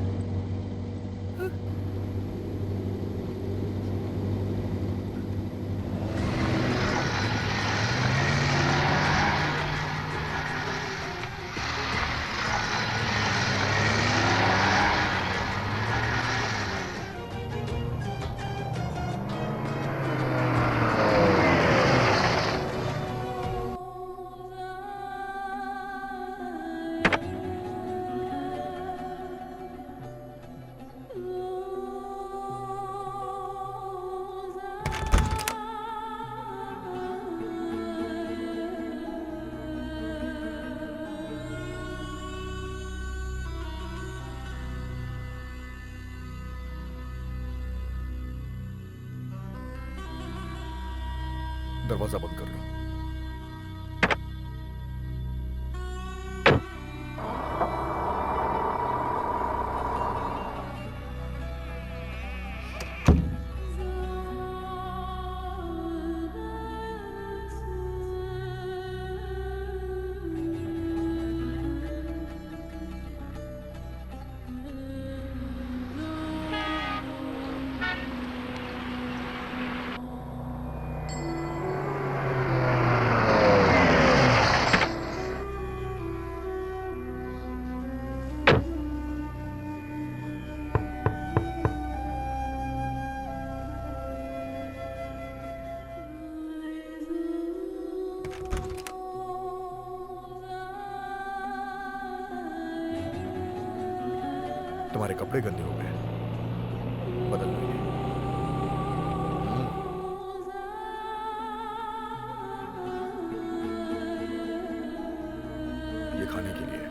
दरवाजा बंद कर लो। तुम्हारे कपड़े गंदे हो गए, बदल लेंगे। ये खाने के लिए।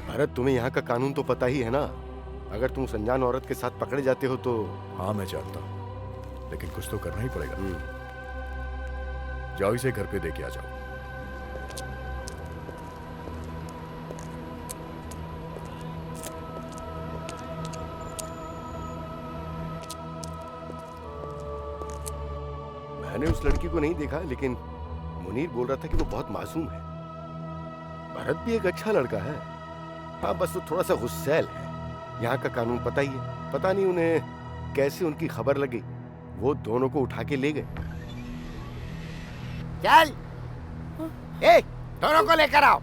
भरत, तुम्हें यहाँ का कानून तो पता ही है ना। अगर तुम अनजान औरत के साथ पकड़े जाते हो तो। हाँ मैं जानता हूँ, लेकिन कुछ तो करना ही पड़ेगा। जाओ इसे घर पे दे के आ जाओ। मैंने उस लड़की को नहीं देखा, लेकिन मुनीर बोल रहा था कि वो बहुत मासूम है। भरत भी एक अच्छा लड़का है। हाँ, बस वो थोड़ा सा गुस्सैल है। यहाँ का कानून पता ही है। पता नहीं उन्हें कैसे उनकी खबर लगी, वो दोनों को उठा के ले गए। चल, ए, दोनों को लेकर आओ।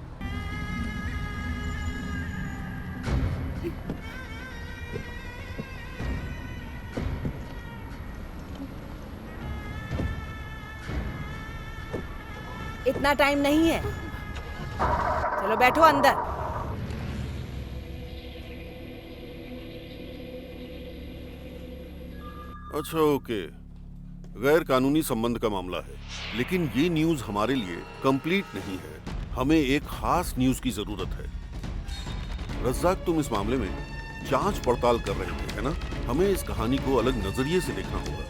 इतना टाइम नहीं है, चलो बैठो अंदर। अच्छा, ओके। गैर कानूनी संबंध का मामला है, लेकिन ये न्यूज हमारे लिए कंप्लीट नहीं है। हमें एक खास न्यूज की जरूरत है। रज्जाक, तुम इस मामले में जांच पड़ताल कर रहे थे, है ना? हमें इस कहानी को अलग नजरिए से देखना होगा।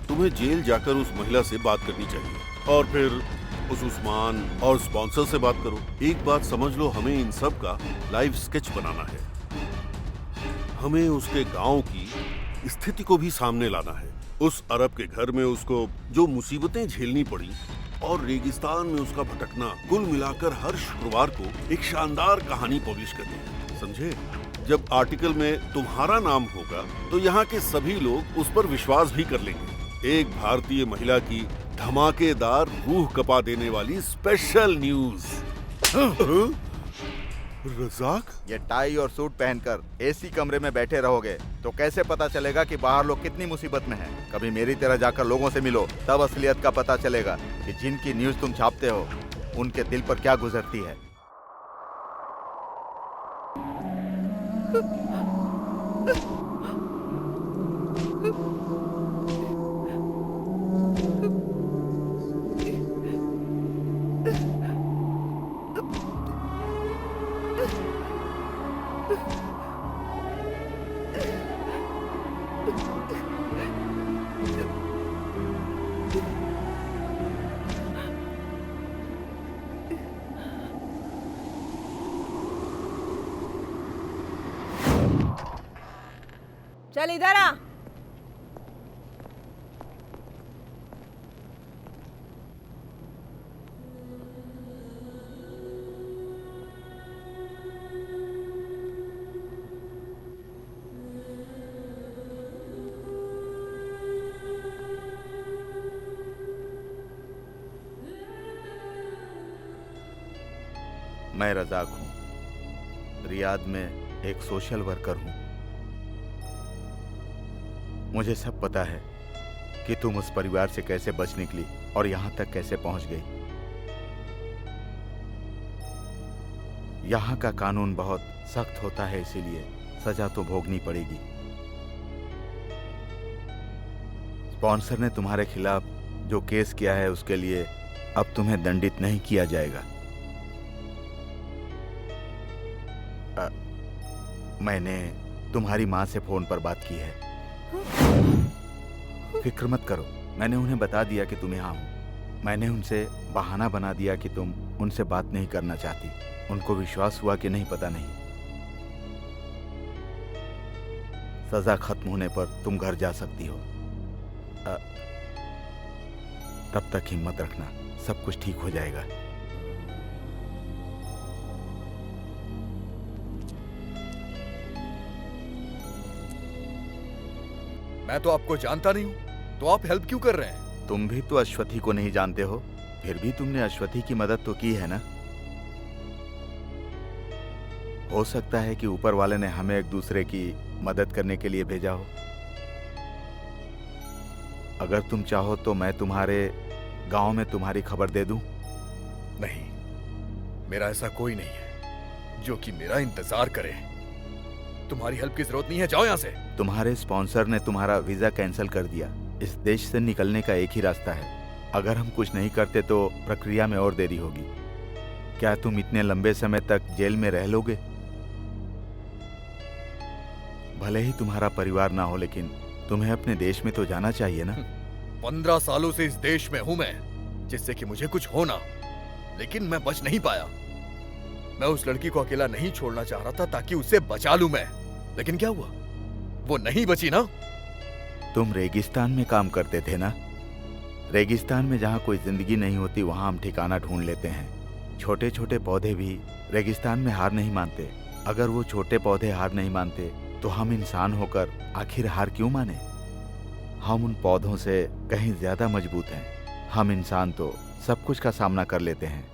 तुम्हें जेल जाकर उस महिला से बात करनी चाहिए और फिर उस उस्मान और स्पॉन्सर से बात करो। एक बात समझ लो, हमें इन सब का लाइव स्केच बनाना है। हमें उसके गांव की स्थिति को भी सामने लाना है। उस अरब के घर में उसको जो मुसीबतें झेलनी पड़ी और रेगिस्तान में उसका भटकना, कुल मिलाकर हर शुक्रवार को एक शानदार कहानी पब्लिश करनी है, समझे? जब आर्टिकल में तुम्हारा नाम होगा तो यहाँ के सभी लोग उस पर विश्वास भी कर लेंगे। एक भारतीय महिला की धमाकेदार, रूह कपा देने वाली स्पेशल न्यूज। रज़ाक, ये टाई और सूट पहनकर एसी कमरे में बैठे रहोगे तो कैसे पता चलेगा कि बाहर लोग कितनी मुसीबत में हैं? कभी मेरी तरह जाकर लोगों से मिलो, तब असलियत का पता चलेगा कि जिनकी न्यूज तुम छापते हो उनके दिल पर क्या गुजरती है। चल इधर आ। मैं रज़ाक हूँ। रियाद में एक सोशल वर्कर हूँ। मुझे सब पता है कि तुम उस परिवार से कैसे बच निकली और यहाँ तक कैसे पहुँच गई। यहाँ का कानून बहुत सख्त होता है, इसीलिए सजा तो भोगनी पड़ेगी। स्पॉन्सर ने तुम्हारे खिलाफ जो केस किया है उसके लिए अब तुम्हें दंडित नहीं किया जाएगा। मैंने तुम्हारी माँ से फोन पर बात की है। फिक्र मत करो, मैंने उन्हें बता दिया कि तुम यहाँ हो। मैंने उनसे बहाना बना दिया कि तुम उनसे बात नहीं करना चाहती। उनको विश्वास हुआ कि नहीं, पता नहीं। सजा खत्म होने पर तुम घर जा सकती हो। तब तक हिम्मत रखना, सब कुछ ठीक हो जाएगा। मैं तो आपको जानता नहीं हूं, तो आप हेल्प क्यों कर रहे हैं? तुम भी तो अश्वथी को नहीं जानते हो, फिर भी तुमने अश्वथी की मदद तो की है ना। हो सकता है कि ऊपर वाले ने हमें एक दूसरे की मदद करने के लिए भेजा हो। अगर तुम चाहो तो मैं तुम्हारे गांव में तुम्हारी खबर दे दूं। नहीं, मेरा ऐसा कोई नहीं है जो कि मेरा इंतजार करे। तुम्हारी हेल्प की जरूरत नहीं है, जाओ यहाँ से। तुम्हारे स्पॉन्सर ने तुम्हारा वीजा कैंसिल कर दिया। इस देश से निकलने का एक ही रास्ता है। अगर हम कुछ नहीं करते तो प्रक्रिया में और देरी होगी। क्या तुम इतने लंबे समय तक जेल में रह लोगे? भले ही तुम्हारा परिवार ना हो, लेकिन तुम्हें अपने देश में तो जाना चाहिए ना। 15 सालों से इस देश में हूं मैं, जिससे कि मुझे कुछ हो ना, लेकिन मैं बच नहीं पाया। मैं उस लड़की को अकेला नहीं छोड़ना चाह रहा था ताकि उसे बचा लूं मैं, लेकिन क्या हुआ? वो नहीं बची ना। तुम रेगिस्तान में काम करते थे ना। रेगिस्तान में जहाँ कोई जिंदगी नहीं होती वहाँ हम ठिकाना ढूंढ लेते हैं। छोटे छोटे पौधे भी रेगिस्तान में हार नहीं मानते। अगर वो छोटे पौधे हार नहीं मानते तो हम इंसान होकर आखिर हार क्यों माने? हम उन पौधों से कहीं ज्यादा मजबूत हैं। हम इंसान तो सब कुछ का सामना कर लेते हैं।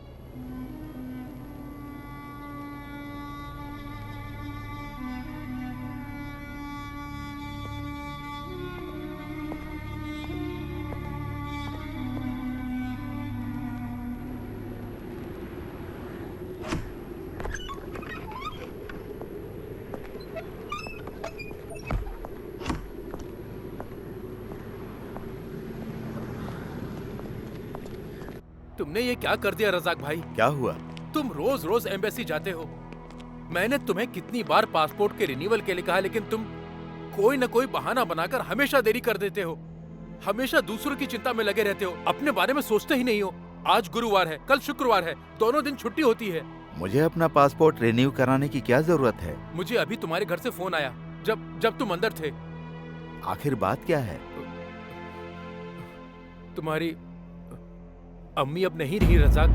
तुमने ये क्या कर दिया रजाक भाई? क्या हुआ? तुम रोज रोज एम्बेसी जाते हो। मैंने तुम्हें कितनी बार पासपोर्ट के रिन्यूअल के लिए कहा, लेकिन तुम कोई न कोई बहाना बनाकर हमेशा देरी कर देते हो। हमेशा दूसरों की चिंता में लगे रहते हो, अपने बारे में सोचते ही नहीं हो। आज गुरुवार है, कल शुक्रवार है, दोनों दिन छुट्टी होती है। मुझे अपना पासपोर्ट रिन्यू कराने की क्या जरूरत है? मुझे अभी तुम्हारे घर से फोन आया जब तुम अंदर थे। आखिर बात क्या है? तुम्हारी अम्मी अब नहीं रही रजाक।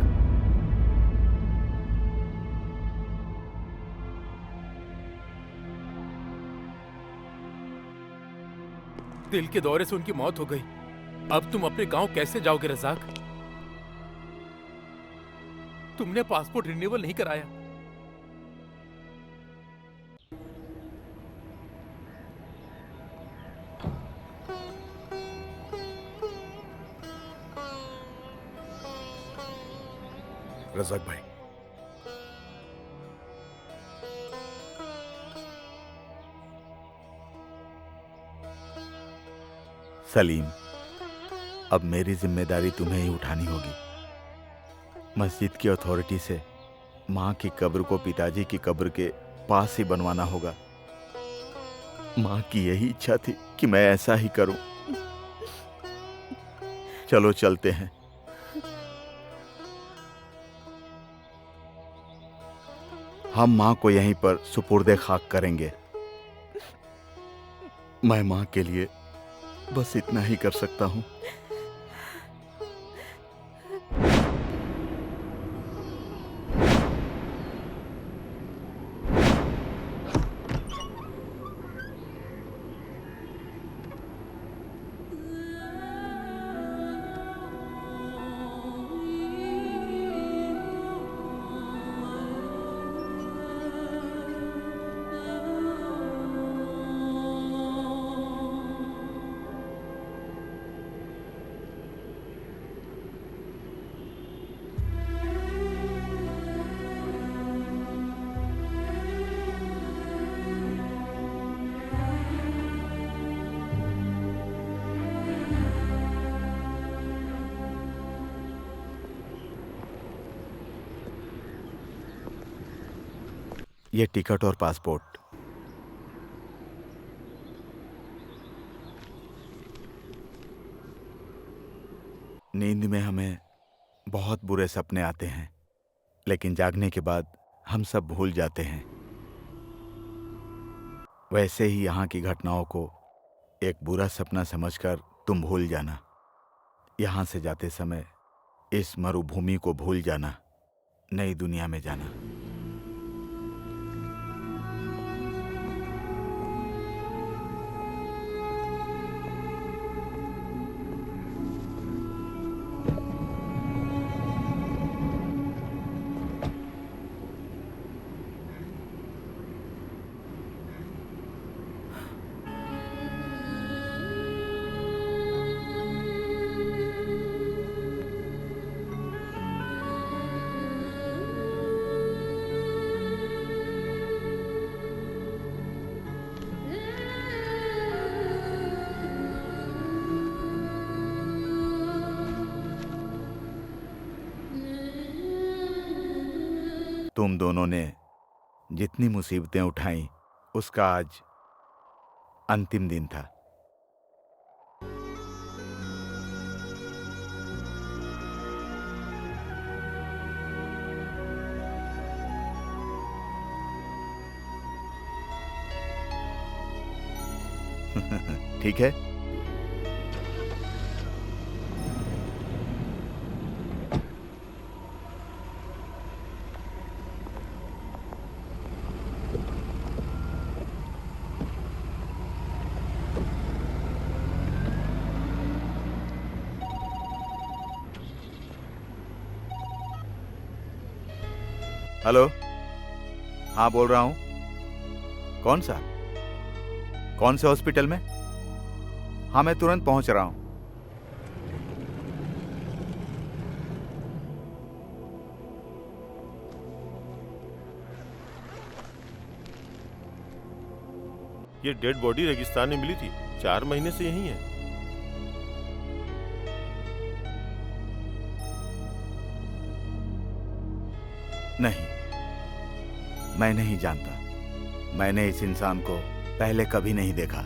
दिल के दौरे से उनकी मौत हो गई। अब तुम अपने गांव कैसे जाओगे रजाक? तुमने पासपोर्ट रिन्यूअल नहीं कराया। रजाक भाई, सलीम, अब मेरी जिम्मेदारी तुम्हें ही उठानी होगी। मस्जिद की अथॉरिटी से माँ की कब्र को पिताजी की कब्र के पास ही बनवाना होगा। माँ की यही इच्छा थी कि मैं ऐसा ही करूं। चलो चलते हैं। हम माँ को यहीं पर सुपुर्दे खाक करेंगे। मैं माँ के लिए बस इतना ही कर सकता हूँ। ये टिकट और पासपोर्ट। नींद में हमें बहुत बुरे सपने आते हैं, लेकिन जागने के बाद हम सब भूल जाते हैं। वैसे ही यहाँ की घटनाओं को एक बुरा सपना समझकर तुम भूल जाना। यहाँ से जाते समय इस मरुभूमि को भूल जाना, नई दुनिया में जाना। तुम दोनों ने जितनी मुसीबतें उठाई, उसका आज अंतिम दिन था। ठीक है? हेलो, हाँ बोल रहा हूँ। कौन सा? कौन से हॉस्पिटल में? हाँ मैं तुरंत पहुंच रहा हूँ। ये डेड बॉडी रेगिस्तान में मिली थी, 4 महीने से यहीं है। नहीं, मैं नहीं जानता। मैंने इस इंसान को पहले कभी नहीं देखा।